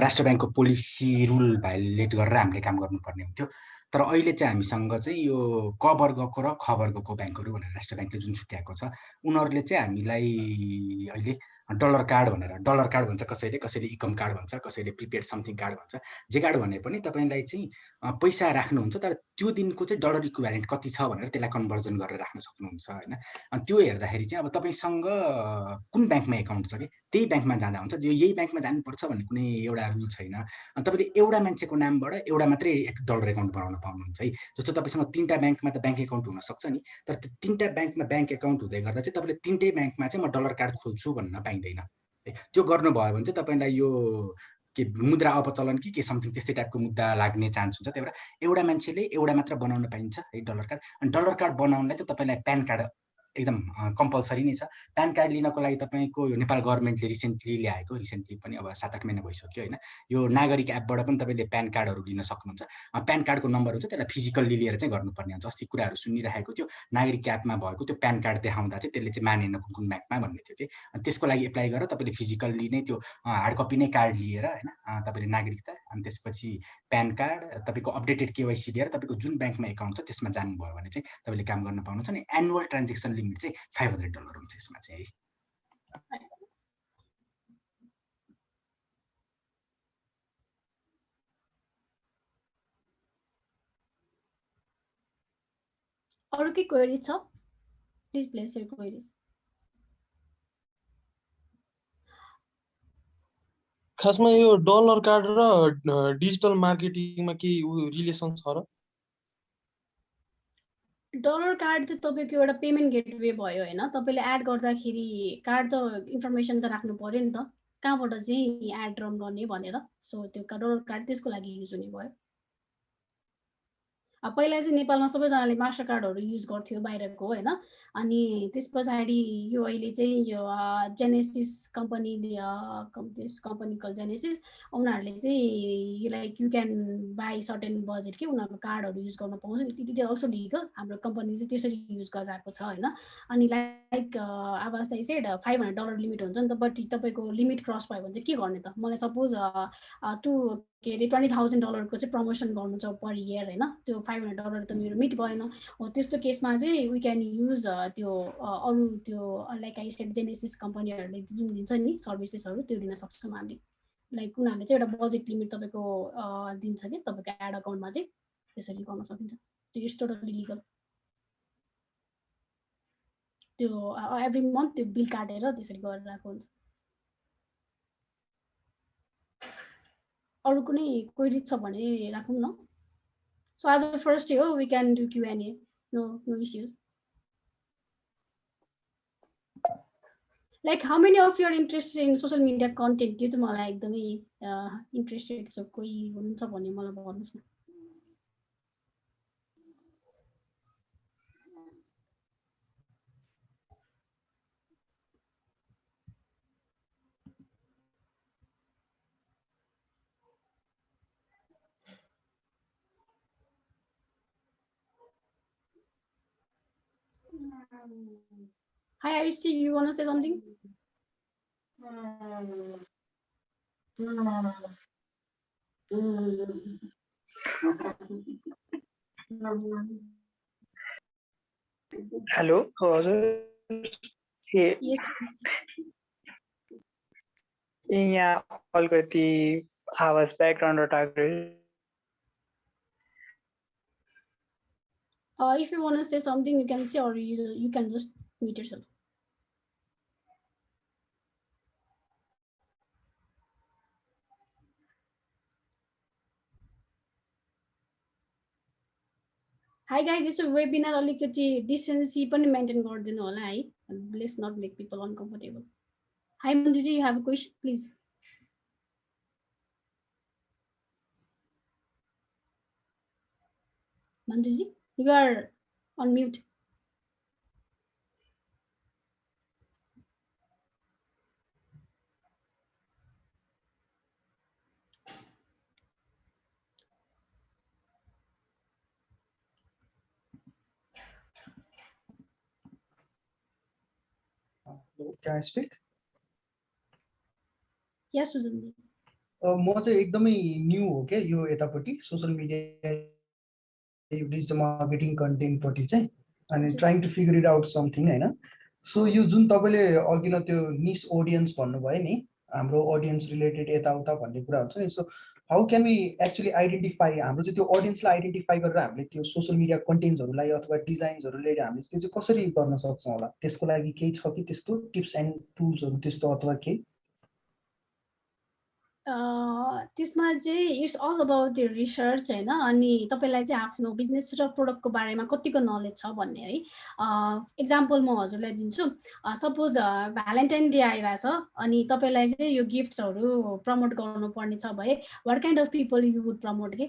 Speaker 2: राष्ट्र ब्याङ्कको पोलिसी रुल भायोलेट गरेर हामीले काम गर्नुपर्ने हुन्थ्यो। तर अहिले चाहिँ हामीसँग चाहिँ यो क वर्गको र ख वर्गको ब्याङ्कहरू भनेर राष्ट्र ब्याङ्कले जुन छुट्याएको छ उनीहरूले चाहिँ हामीलाई अहिले डलर कार्ड भन्छ, कसैले इकम कार्ड भन्छ, कसैले प्रिपेड समथिङ कार्ड भन्छ। जे कार्ड भने पनि तपाईँलाई चाहिँ पैसा राख्नुहुन्छ, तर त्यो दिनको चाहिँ डलर इक्विभ्यालेन्ट कति छ भनेर त्यसलाई कन्भर्जन गरेर राख्न सक्नुहुन्छ होइन। अनि त्यो हेर्दाखेरि चाहिँ अब तपाईँसँग कुन ब्याङ्कमा एकाउन्ट छ कि त्यही ब्याङ्कमा जाँदा हुन्छ। यो यही ब्याङ्कमा जानुपर्छ भन्ने कुनै एउटा रुल छैन। अनि तपाईँले एउटा मान्छेको नामबाट एउटा मात्रै डलर एकाउन्ट बनाउन पाउनुहुन्छ है। जस्तो तपाईँसँग 3टा ब्याङ्कमा त ब्याङ्क एकाउन्ट हुनसक्छ नि, तर त्यो 3टा ब्याङ्कमा ब्याङ्क एकाउन्ट हुँदै गर्दा चाहिँ तपाईँले 3टै ब्याङ्कमा चाहिँ म डलर कार्ड खोल्छु भन्न पाइँदैन। त्यो गर्नुभयो भने चाहिँ तपाईँलाई यो के मुद्रा अपचलन के समथिङ त्यस्तै टाइपको मुद्दा लाग्ने चान्स हुन्छ। त्यही भएर एउटा मान्छेले एउटा मात्र बनाउन पाइन्छ है डलर कार्ड। अनि डलर कार्ड बनाउनलाई चाहिँ तपाईँलाई प्यान कार्ड एकदम कम्पलसरी नै छ। प्यान कार्ड लिनको लागि तपाईँको यो नेपाल गभर्मेन्टले रिसेन्टली पनि अब 7-8 महिना भइसक्यो होइन। यो नागरिक एपबाट पनि तपाईँले प्यान कार्डहरू लिन सक्नुहुन्छ। प्यान कार्डको नम्बर हुन्छ, त्यसलाई फिजिकल्ली लिएर चाहिँ गर्नुपर्ने हुन्छ। अस्ति कुराहरू सुनिरहेको थियो, नागरिक एपमा भएको त्यो प्यान कार्ड देखाउँदा चाहिँ त्यसले चाहिँ मानेन कुन ब्याङ्कमा भन्ने थियो कि। अनि त्यसको लागि एप्लाई गरेर तपाईँले फिजिकल्ली नै त्यो हार्ड कपी नै कार्ड लिएर होइन तपाईँले नागरिकता, अनि त्यसपछि प्यान कार्ड, तपाईँको अपडेटेड केवाइसी लिएर तपाईँको जुन ब्याङ्कमा एकाउन्ट छ त्यसमा जानुभयो भने चाहिँ तपाईँले काम गर्न पाउनुहुन्छ। अनि एनुअल ट्रान्जेक्सन लिमिट चाहिँ $500 हुन्छ यसमा चाहिँ है।
Speaker 1: अरू के क्वेरी छ? Please place your queries.
Speaker 6: खासमा यो डलर कार्ड र डिजिटल मार्केटिङमा के रिलेसन छ र?
Speaker 1: डलर कार्ड चाहिँ तपाईँको एउटा पेमेन्ट गेटवे भयो होइन। तपाईँले एड गर्दाखेरि कार्ड त इन्फर्मेसन त राख्नु पर्यो नि त, कहाँबाट चाहिँ एड रन गर्ने भनेर। सो त्यो डलर कार्ड त्यसको लागि युज हुने भयो। पहिला चाहिँ नेपालमा सबैजनाले मास्टर कार्डहरू युज गर्थ्यो बाहिरको होइन। अनि त्यस पछाडि यो अहिले चाहिँ यो जेनेसिस कम्पनीले त्यस कम्पनी कल जेनेसिस, उनीहरूले चाहिँ like you can by certain budget कि उनीहरूको कार्डहरू युज गर्न पाउँछ। It is also legal. हाम्रो कम्पनी चाहिँ त्यसरी युज गरिरहेको छ होइन। अनि लाइक अब जस्तै सेड $500 लिमिट हुन्छ नि त, बट तपाईँको लिमिट क्रस भयो भने चाहिँ के गर्ने त? मलाई सपोज के अरे $20,000 को चाहिँ प्रमोसन गर्नु छ पर इयर होइन। त्यो $500 त मेरो मिट भएन। हो त्यस्तो केसमा चाहिँ वी क्यान युज त्यो अरू त्यो लाइक आई सेड जेनेसिस कम्पनीहरूले जुन दिन्छ नि सर्भिसेसहरू त्यो दिन सक्छौँ हामीले। लाइक उनीहरूले चाहिँ एउटा बजेट लिमिट तपाईँको दिन्छ कि तपाईँको एड अकाउन्टमा चाहिँ त्यसरी गर्न सकिन्छ। त्यो इट्स टोटली लिगल। त्यो एभ्री मन्थ त्यो बिल काटेर त्यसरी गरिरहेको हुन्छ। अरू कुनै क्वेरी छ भने राखौँ न। सो आज फर्स्ट डे हो, we can do Q&A, no issues. Like how many of you're interested in social media content? त्यो त मलाई एकदमै इन्ट्रेस्टेड छ। कोही हुनुहुन्छ भने मलाई भन्नुहोस् न। Hi, Ayushi, you want to say something?
Speaker 7: Hello हजुर,
Speaker 1: Yes.
Speaker 7: यहाँ अलिकति आवाज ब्याकग्राउन्डबाट आएको।
Speaker 1: If you want to say something, you can say, or you can just mute yourself. Hi guys, this is webinar अलिकति डिस्टेन्सी पनि मेन्टेन गरिदिनु होला है। Let's not make people uncomfortable. Hi Manjuji, you have a question, please. Manjuji, you are on mute.
Speaker 8: Can I speak?
Speaker 1: Yes, Susan ji.
Speaker 8: म चाहिँ एकदमै new हो के यो यतापट्टि सोशल मिडिया डिजिटल मार्केटिङ कन्टेन्टपट्टि चाहिँ अनि trying to figure it out something होइन। सो यो जुन तपाईँले अघि न त्यो निस ऑडियन्स भन्नुभयो नि, हाम्रो ऑडियन्स रिलेटेड यताउता भन्ने कुरा हुन्छ नि। So how can we actually identify हाम्रो चाहिँ त्यो ऑडियन्सलाई आइडेन्टिफाई गरेर हामीले त्यो सोशल मिडिया कन्टेन्ट्सहरूलाई अथवा डिजाइन्सहरू लिएर हामीले त्यो चाहिँ कसरी गर्न सक्छौँ होला? त्यसको लागि केही छ कि त्यस्तो टिप्स एन्ड टुल्सहरू त्यस्तो अथवा केही?
Speaker 1: त्यसमा चाहिँ it's all about the research होइन। अनि तपाईँलाई चाहिँ आफ्नो बिजनेस र प्रोडक्टको बारेमा कतिको नलेज छ भन्ने है। इक्जाम्पल म हजुरलाई दिन्छु। सपोज भ्यालेन्टाइन डे आइरहेछ अनि तपाईँलाई चाहिँ यो गिफ्ट्सहरू प्रमोट गर्नुपर्ने छ भए what kind of people you would promote के?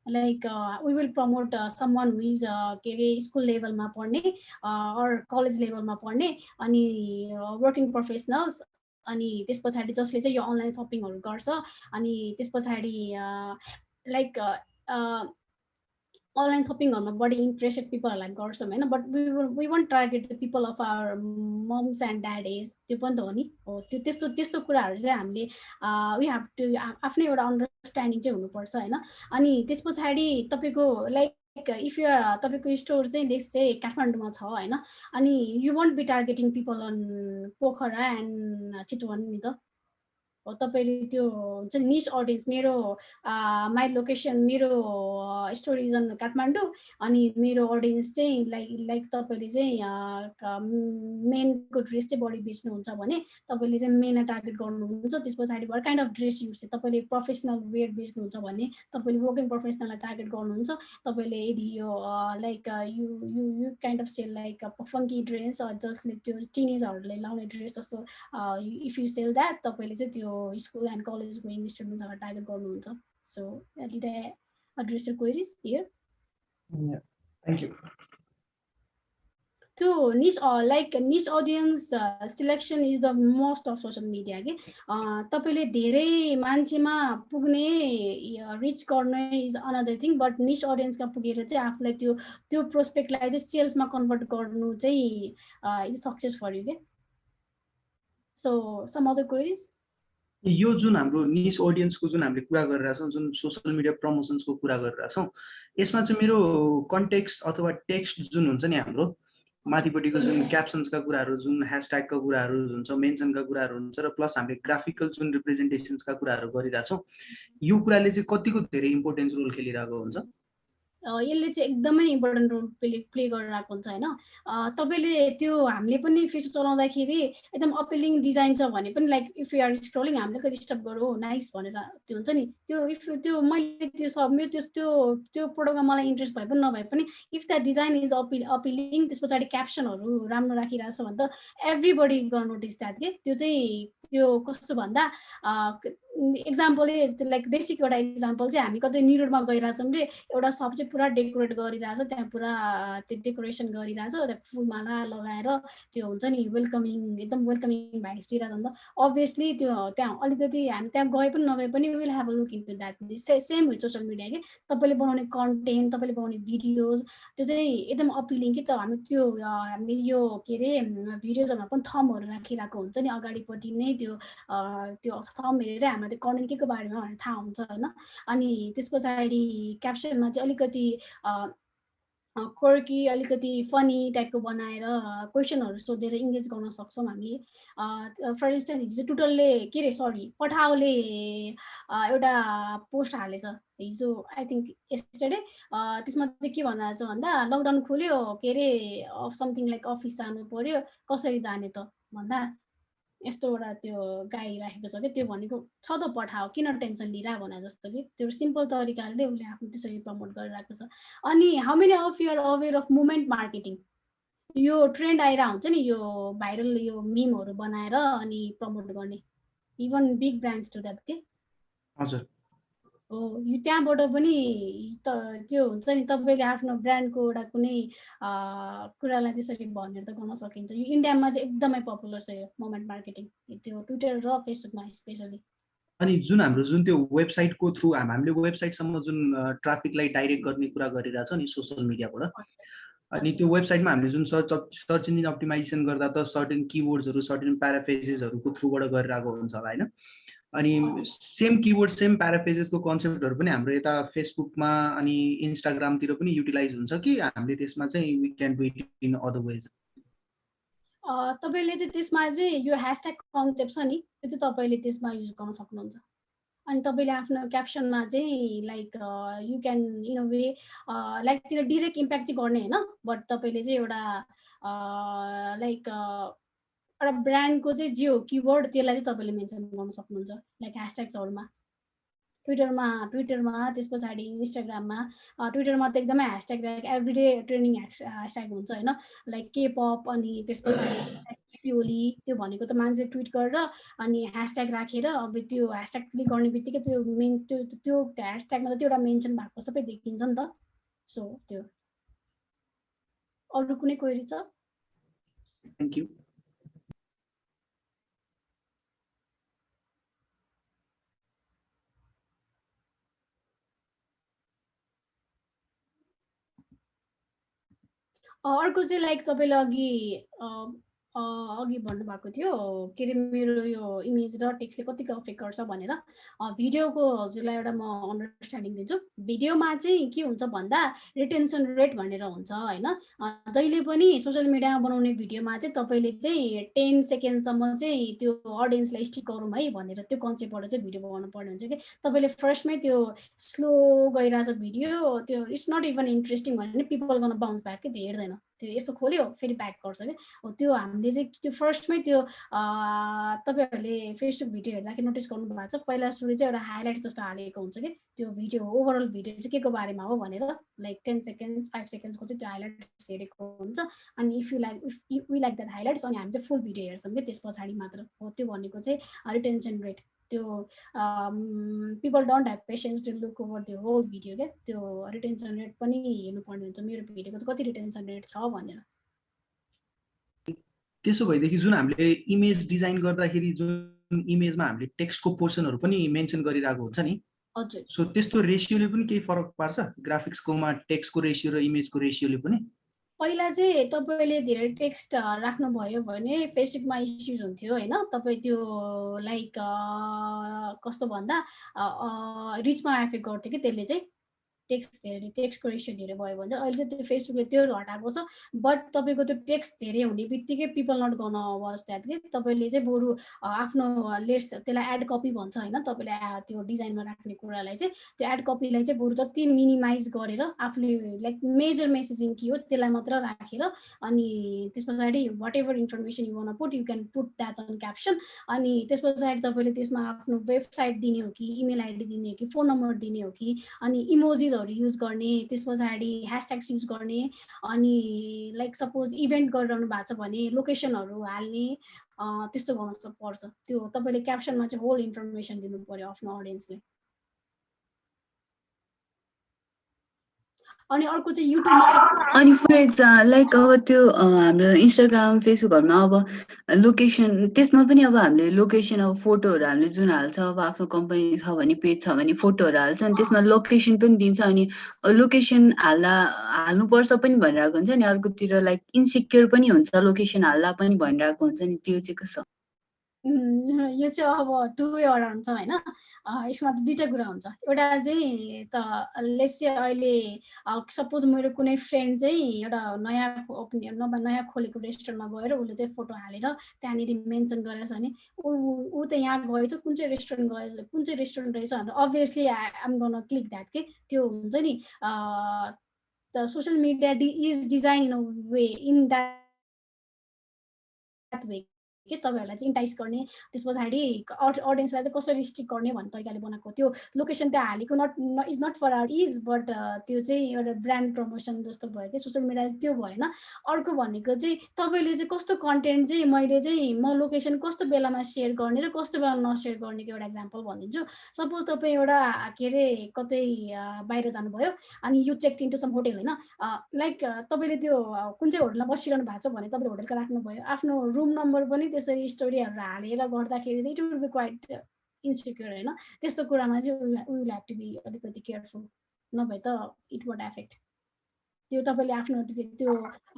Speaker 1: Like we will promote someone who is के अरे स्कुल लेभलमा पढ्ने अर कलेज लेभलमा पढ्ने अनि वर्किङ प्रोफेसनल्स अनि त्यस पछाडि जसले चाहिँ यो अनलाइन सपिङहरू गर्छ अनि त्यस पछाडि लाइक अनलाइन सपिङहरूमा बढी इन्ट्रेस्टेड पिपलहरूलाई गर्छौँ होइन। But we won't target the people of our moms and dad age, त्यो पनि त हो नि। हो त्यो त्यस्तो कुराहरू चाहिँ हामीले वी हेभ टु आफ्नै एउटा अन्डरस्ट्यान्डिङ चाहिँ हुनुपर्छ होइन। अनि त्यस पछाडि तपाईँको लाइक इफ यु तपाईँको स्टोर चाहिँ लेट्स चाहिँ काठमाडौँमा छ होइन अनि you won't be targeting people on Pokhara and Chitwan नि त हो। तपाईँले त्यो हुन्छ नि निच अडियन्स, मेरो माई लोकेसन, मेरो स्टोरी इज अन काठमाडौँ अनि मेरो अडियन्स चाहिँ लाइक तपाईँले चाहिँ मेनको ड्रेस चाहिँ बढी बेच्नुहुन्छ भने तपाईँले चाहिँ मेनलाई टार्गेट गर्नुहुन्छ। त्यस पछाडि what kind of dress use चाहिँ तपाईँले प्रोफेसनल वेयर बेच्नुहुन्छ भने तपाईँले वर्किङ प्रोफेसनललाई टार्गेट गर्नुहुन्छ। तपाईँले यदि यो like you kind of sell like funky dress जसले त्यो टिनेजहरूले लाउने ड्रेस जस्तो इफ यु सेल द्याट तपाईँले चाहिँ त्यो स्कुल एन्ड कलेज गोइङ स्टुडेन्ट्सहरूलाई टार्गेट गर्नुहुन्छ। So did I address your queries here?
Speaker 8: Yeah, thank you.
Speaker 1: त्यो niche like niche audience selection is the most of social media के तपाईले धेरै मान्छेमा पुग्ने रिच गर्ने is another thing, but niche audience का पुगेर चाहिँ आफुलाई त्यो प्रोस्पेक्टलाई चाहिँ सेल्समा कन्भर्ट गर्नु चाहिँ is success for you के। So some other queries?
Speaker 8: यो जुन हाम्रो निस ऑडियन्सको जुन हामीले कुरा गरिरहेछौँ, जुन सोशल मिडिया प्रमोसन्सको कुरा गरिरहेछौँ, यसमा चाहिँ मेरो कन्टेक्स्ट अथवा टेक्स्ट जुन हुन्छ नि हाम्रो माथिपट्टिको जुन क्याप्सन्सका कुराहरू, जुन ह्यासट्यागका कुराहरू हुन्छ, मेन्सनका कुराहरू हुन्छ र प्लस हामीले ग्राफिकल जुन रिप्रेजेन्टेसन्सका कुराहरू गरिरहेछौँ, यो कुराले चाहिँ कतिको धेरै इम्पोर्टेन्स रोल खेलिरहेको हुन्छ?
Speaker 1: यसले चाहिँ एकदमै इम्पोर्टेन्ट रोल प्ले गरिरहेको हुन्छ होइन। तपाईँले त्यो हामीले पनि फेसबुक चलाउँदाखेरि एकदम अपिलिङ डिजाइन छ भने पनि like if you are scrolling हामीले कति स्टप गरौँ नाइस भनेर त्यो हुन्छ नि। त्यो इफ त्यो मैले त्यो सब त्यो प्रोडक्टमा मलाई इन्ट्रेस्ट भए पनि नभए पनि if that design is appealing त्यस पछाडि क्याप्सनहरू राम्रो राखिरहेको छ भने त एभ्रीबडी गर्न नोटिस द्याट के। त्यो चाहिँ त्यो कस्तो भन्दा एक्जाम्पल लाइक बेसिक एउटा एक्जाम्पल चाहिँ हामी कतै न्युरोडमा गइरहेछौँ रे एउटा सप चाहिँ पुरा डेकोरेट गरिरहेछ, त्यहाँ पुरा त्यो डेकोरेसन गरिरहेछ, त्यहाँ फुलमाला लगाएर त्यो हुन्छ नि वेलकमिङ एकदम वेलकमिङ भाइब्स दिइरहेछ नि त अभियसली त्यो त्यहाँ अलिकति हामी त्यहाँ गए पनि नगए पनि will have a look into that. Same with social media के तपाईँले बनाउने कन्टेन्ट, तपाईँले बनाउने भिडियोज त्यो चाहिँ एकदम अपिलिङ कि त हामी त्यो हामीले यो के अरे भिडियोजहरूमा पनि थमहरू राखिरहेको हुन्छ नि अगाडिपट्टि नै त्यो थम हेरेर हामीलाई त्यो कन्टेन्ट के को बारेमा भनेर थाहा हुन्छ होइन। अनि त्यस पछाडि क्याप्सनमा चाहिँ अलिकति quirky अलिकति फनी टाइपको बनाएर क्वेसनहरू सोधेर इङ्गेज गर्न सक्छौँ हामीले। फर इन्स्टेन्स हिजो टुटलले के अरे सरी पठाओले एउटा पोस्ट हालेछ हिजो आई थिङ्क यस्टरडे। त्यसमा चाहिँ के भनिरहेछ भन्दा लकडाउन खुल्यो के अरे समथिङ लाइक अफिस जानु पर्यो कसरी जाने त भन्दा यस्तो एउटा त्यो गाई राखेको छ कि त्यो भनेको छ त पठाओ किन टेन्सन लिइरह भने जस्तो कि त्यो सिम्पल तरिकाले उसले आफ्नो त्यसरी प्रमोट गरिरहेको छ। अनि how many of you are aware of movement marketing? यो ट्रेन्ड आइरहेको हुन्छ नि यो भाइरल यो मिमहरू बनाएर अनि प्रमोट गर्ने even big brands to that के।
Speaker 8: हजुर
Speaker 1: हो यो त्यहाँबाट पनि त्यो हुन्छ नि तपाईँले आफ्नो ब्रान्डको एउटा कुनै कुरालाई त्यसरी भनेर त गर्न सकिन्छ। यो इन्डियामा चाहिँ एकदमै पपुलर छ यो मोमेन्ट मार्केटिङ, त्यो ट्विटर र फेसबुकमा स्पेसली।
Speaker 8: अनि जुन हाम्रो जुन त्यो वेबसाइटको थ्रु हामीले वेबसाइटसम्म जुन ट्राफिकलाई डाइरेक्ट गर्ने कुरा गरिरहेछ नि सोसल मिडियाबाट, अनि त्यो वेबसाइटमा हामीले जुन सर्च इन्जिन अप्टिमाइजेसन गर्दा त सर्टेन किवर्ड्सहरू सर्टेन प्याराफ्रेजेसहरूको थ्रुबाट गरिरहेको हुन्छ होला होइन। अनि सेम किवर्ड सेम प्याराफ्रेजेसको कन्सेप्टहरु पनि हाम्रो यता फेसबुकमा अनि इन्स्टाग्रामतिर पनि युटिलाइज हुन्छ कि हामीले त्यसमा चाहिँ we can do it in other ways?
Speaker 1: तपाईले चाहिँ त्यसमा चाहिँ यो ह्याशट्याग कन्सेप्ट छ नि त्यो चाहिँ तपाईले त्यसमा युज गर्न सक्नुहुन्छ अनि तपाईले आफ्नो क्याप्सनमा चाहिँ like you can in a way like त्यसले डाइरेक्ट इम्प्याक्ट चाहिँ गर्ने हैन बट तपाईले चाहिँ एउटा लाइक एउटा ब्रान्डको चाहिँ जे हो किवर्ड त्यसलाई चाहिँ तपाईले मेन्सन गर्न सक्नुहुन्छ लाइक ह्याशट्याग्सहरुमा ट्विटरमा त्यस पछाडी इन्स्टाग्राममा ट्विटरमा त एकदमै ह्याशट्याग लाइक एभ्रीडे ट्रेन्डिङ ह्याशट्याग हुन्छ हैन लाइक केपअप अनि त्यस पछाडी पिओली त्यो भनेको त मान्छे ट्विट गरेर अनि ह्याशट्याग राखेर अब त्यो ह्याशट्याग क्लिक गर्ने बित्तिकै त्यो मेन त्यो ह्याशट्यागमा त त्यो एउटा मेन्सन भएको सबै देखिन्छ नि त सो त्यो अरु कुनै क्वेरी छ
Speaker 8: थ्यांक यू
Speaker 1: अर्को चाहिँ लाइक तपाईले अघि भन्नुभएको थियो के अरे मेरो यो इमेज र टेक्स्टले कतिको अफेक्ट गर्छ भनेर भिडियोको हजुरलाई एउटा म अन्डरस्ट्यान्डिङ दिन्छु भिडियोमा चाहिँ के हुन्छ भन्दा रिटेन्सन रेट भनेर हुन्छ हैन जहिले पनि सोशल मिडियामा बनाउने भिडियोमा चाहिँ तपाईले चाहिँ 10 सेकेन्डसम्म चाहिँ त्यो ऑडियन्सलाई स्टिक गरौँ है भनेर त्यो कन्सेप्टबाट चाहिँ भिडियो बनाउनु पर्ने हुन्छ कि तपाईले फर्स्टमै त्यो स्लो गइराछ भिडियो त्यो इट्स नट इभन इन्ट्रेस्टिङ भने पिपल गर्न बाउन्स ब्याक के त्यो हेर्दैन त्यो यस्तो खोल्यो फेरि ब्याक गर्छ के हो त्यो हामीले चाहिँ त्यो फर्स्टमै त्यो तपाईहरुले फेसबुक भिडियो हेर्दाखेरि नोटिस गर्नु भएको छ पहिला सुरु चाहिँ एउटा हाइलाइट जस्तो हालेको हुन्छ कि त्यो भिडियो ओभरअल भिडियो चाहिँ केको बारेमा हो भनेर लाइक 10 सेकेन्ड्स 5 सेकेन्ड्सको चाहिँ त्यो हाइलाइट्स हेरेको हुन्छ अनि if we like that highlights अनि हामी चाहिँ फुल भिडियो हेर्छौँ के त्यस पछाडी मात्र हो त्यो भनेको चाहिँ रिटेन्सन रेट त्यो people don't have patience to look over the whole video के त्यो रिटेन्सन रेट पनि हेर्नुपर्ने हुन्छ मेरो भिडियोको चाहिँ कति रिटेन्सन रेट छ भनेर
Speaker 8: त्यसो भएदेखि जुन हामीले इमेज डिजाइन गर्दाखेरि जुन इमेजमा हामीले टेक्स्टको पोर्सनहरु पनि मेन्सन गरिरहेको हुन्छ नि
Speaker 1: हजुर
Speaker 8: सो त्यस्तो रेशियोले पनि केही फरक पार्छ ग्राफिक्सकोमा टेक्स्टको रेशियो र इमेजको रेशियोले पनि
Speaker 1: पहिला चाहिँ तपाईले धेरै टेक्स्ट राख्नु भयो भने फेसबुकमा इश्यूज हुन्थ्यो हैन तपाई त्यो लाइक कस्तो भन्दा रिचमा एफेक्ट गर्थ्यो कि त्यसले चाहिँ टेक्स्टको रेशियो धेरै भयो भने अहिले चाहिँ त्यो फेसबुकले त्यो हटाएको छ बट तपाईको त्यो टेक्स्ट धेरै हुने बित्तिकै पिपल नट गर्न वाच दैट के तपाईले चाहिँ बरु आफ्नो लेट्स त्यसलाई एड कपी भन्छ हैन तपाईले त्यो डिजाइनमा राख्ने कुरालाई चाहिँ त्यो एड कपीलाई चाहिँ बरु जति मिनिमाइज गरेर आफूले लाइक मेजर मेसेजिङ के हो त्यसलाई मात्र राखेर अनि त्यसपछि whatever information you want put you can put that on caption अनि त्यसपछि तपाईले त्यसमा आफ्नो वेबसाइट दिने हो कि इमेल आइडी दिने हो कि फोन नम्बर दिने हो कि अनि इमोजिज युज गर्ने त्यसपछि ह्याशट्याग्स युज गर्ने अनि लाइक सपोज इभेन्ट गरिरहनु भएको छ भने लोकेसनहरु हाल्ने त्यस्तो गर्न पर्छ त्यो तपाईले क्याप्सनमा चाहिँ होल इन्फर्मेसन दिनु पर्यो आफ्नो ऑडियन्सले अनि अर्को चाहिँ युट्युबमा
Speaker 4: अनि फर एक्जाम्पल लाइक अब त्यो हाम्रो इन्स्टाग्राम फेसबुकहरुमा अब लोकेसन त्यसमा पनि अब हामीले लोकेसन अब फोटोहरु हामीले जुन हाल्छ अब आफ्नो कम्पनी छ भने पेज छ भने फोटोहरु हाल्छ अनि त्यसमा लोकेसन पनि दिन्छ अनि लोकेसन हाल्नुपर्छ पनि भनिरहेको हुन्छ नि अर्कोतिर लाइक इन्सिक्योर पनि हुन्छ लोकेसन हाल्दा पनि भनिरहेको हुन्छ नि त्यो चाहिँ कस्तो
Speaker 1: यो चाहिँ अब टु वे हुन्छ हैन यसमा चाहिँ दुईटा कुरा हुन्छ एउटा चाहिँ त लेट्स से अहिले सपोज मेरो कुनै फ्रेन्ड चाहिँ एउटा नयाँ खोलेको रेस्टुरेन्टमा गएर उसले चाहिँ फोटो हालेर त्यहाँनिर मेन्सन गरेछ भने ऊ त यहाँ गएछ कुन चाहिँ रेस्टुरेन्ट रहेछ भनेर obviously I am gonna click that के त्यो हुन्छ नि the social media is designed in a way in that way के तपाईहरुलाई चाहिँ इन्टाइस गर्ने त्यसपछि ऑडियन्सलाई चाहिँ कसरी रिस्ट्रिक्ट गर्ने भन्ने तरिकाले बनाएको त्यो लोकेसन त्यहाँ हालेको is not for our is but त्यो चाहिँ एउटा ब्रान्ड प्रमोसन जस्तो भयो कि सोशल मिडिया त्यो भएन अर्को भनेको चाहिँ तपाईले चाहिँ कस्तो कन्टेन्ट चाहिँ मैले चाहिँ म लोकेसन कस्तो बेलामा शेयर गर्ने र कस्तो बेलामा नशेयर गर्नेको एउटा एक्जाम्पल भनिदिन्छु सपोज तपाई एउटा के रे कतै बाहिर जानुभयो अनि you check into some hotel हैन लाइक तपाईले त्यो कुन चाहिँ होटलमा बसिरहनु भएको छ भने तपाईले होटलको राख्नु भयो आफ्नो रुम नम्बर पनि त्यसरी स्टोरीहरु हालेर गर्दाखेरि चाहिँ it will be quite insecure हैन त्यस्तो कुरामा चाहिँ we will have to be अलिकति केयरफुल नभए त इट वुड एफेक्ट त्यो तपाईँले आफ्नो त्यो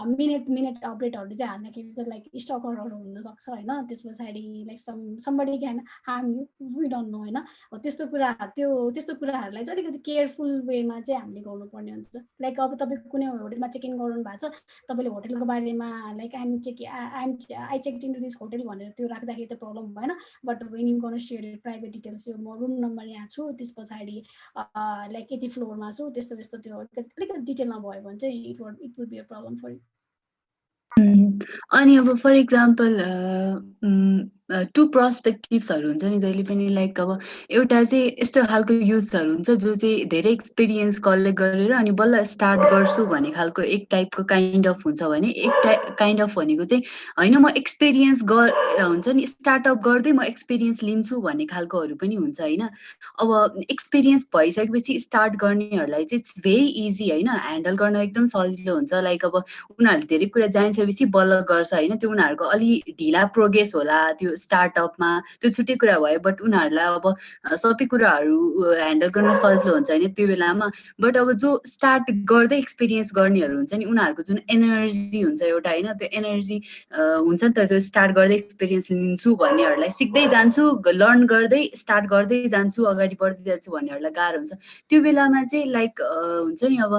Speaker 1: मिनेट अपडेटहरू चाहिँ हाल्दाखेरि चाहिँ लाइक स्टकरहरू हुनसक्छ होइन, त्यस पछाडि like somebody can harm you, we don't know होइन। त्यस्तो कुराहरूलाई चाहिँ अलिकति केयरफुल वेमा चाहिँ हामीले गर्नुपर्ने हुन्छ। लाइक अब तपाईँ कुनै होटलमा चेक इन गर्नु भएको छ, तपाईँले होटलको बारेमा like I check in to this hotel भनेर त्यो राख्दाखेरि त प्रब्लम भएन, बट वेन यु गर्न सेयर प्राइभेट डिटेल्स, यो म रुम नम्बर यहाँ छु, त्यस पछाडि लाइक यति फ्लोरमा छु, त्यस्तो त्यो अलिकति डिटेलमा भयो भने चाहिँ it will be a problem for you.
Speaker 4: अनि अब फर इक्जाम्पल टु पर्सपेक्टिभ्सहरू हुन्छ नि जहिले पनि, लाइक अब एउटा चाहिँ यस्तो खालको युथ्सहरू हुन्छ जो चाहिँ धेरै एक्सपिरियन्स कलेक्ट गरेर अनि बल्ल स्टार्ट गर्छु भन्ने खालको एक टाइपको काइन्ड अफ हुन्छ भने, काइन्ड अफ भनेको चाहिँ होइन म एक्सपिरियन्स हुन्छ नि स्टार्टअप गर्दै म एक्सपिरियन्स लिन्छु भन्ने खालकोहरू पनि हुन्छ होइन। अब एक्सपिरियन्स भइसकेपछि स्टार्ट गर्नेहरूलाई चाहिँ इट्स भेरी इजी होइन, ह्यान्डल गर्न एकदम सजिलो हुन्छ। लाइक अब उनीहरूले धेरै कुरा जानिसकेपछि बल्ल गर्छ होइन, त्यो उनीहरूको अलि ढिला प्रोग्रेस होला त्यो स्टार्टअपमा, त्यो छुट्टै कुरा भयो, बट उनीहरूलाई अब सबै कुराहरू ह्यान्डल गर्न सजिलो हुन्छ होइन त्यो बेलामा। बट अब जो स्टार्ट गर्दै एक्सपिरियन्स गर्नेहरू हुन्छ नि, उनीहरूको जुन एनर्जी हुन्छ एउटा होइन, त्यो एनर्जी हुन्छ नि त, त्यो स्टार्ट गर्दै एक्सपिरियन्स लिन्छु भन्नेहरूलाई, सिक्दै जान्छु लर्न गर्दै स्टार्ट गर्दै जान्छु अगाडि बढ्दै जान्छु भन्नेहरूलाई गाह्रो हुन्छ। त्यो बेलामा चाहिँ लाइक हुन्छ नि अब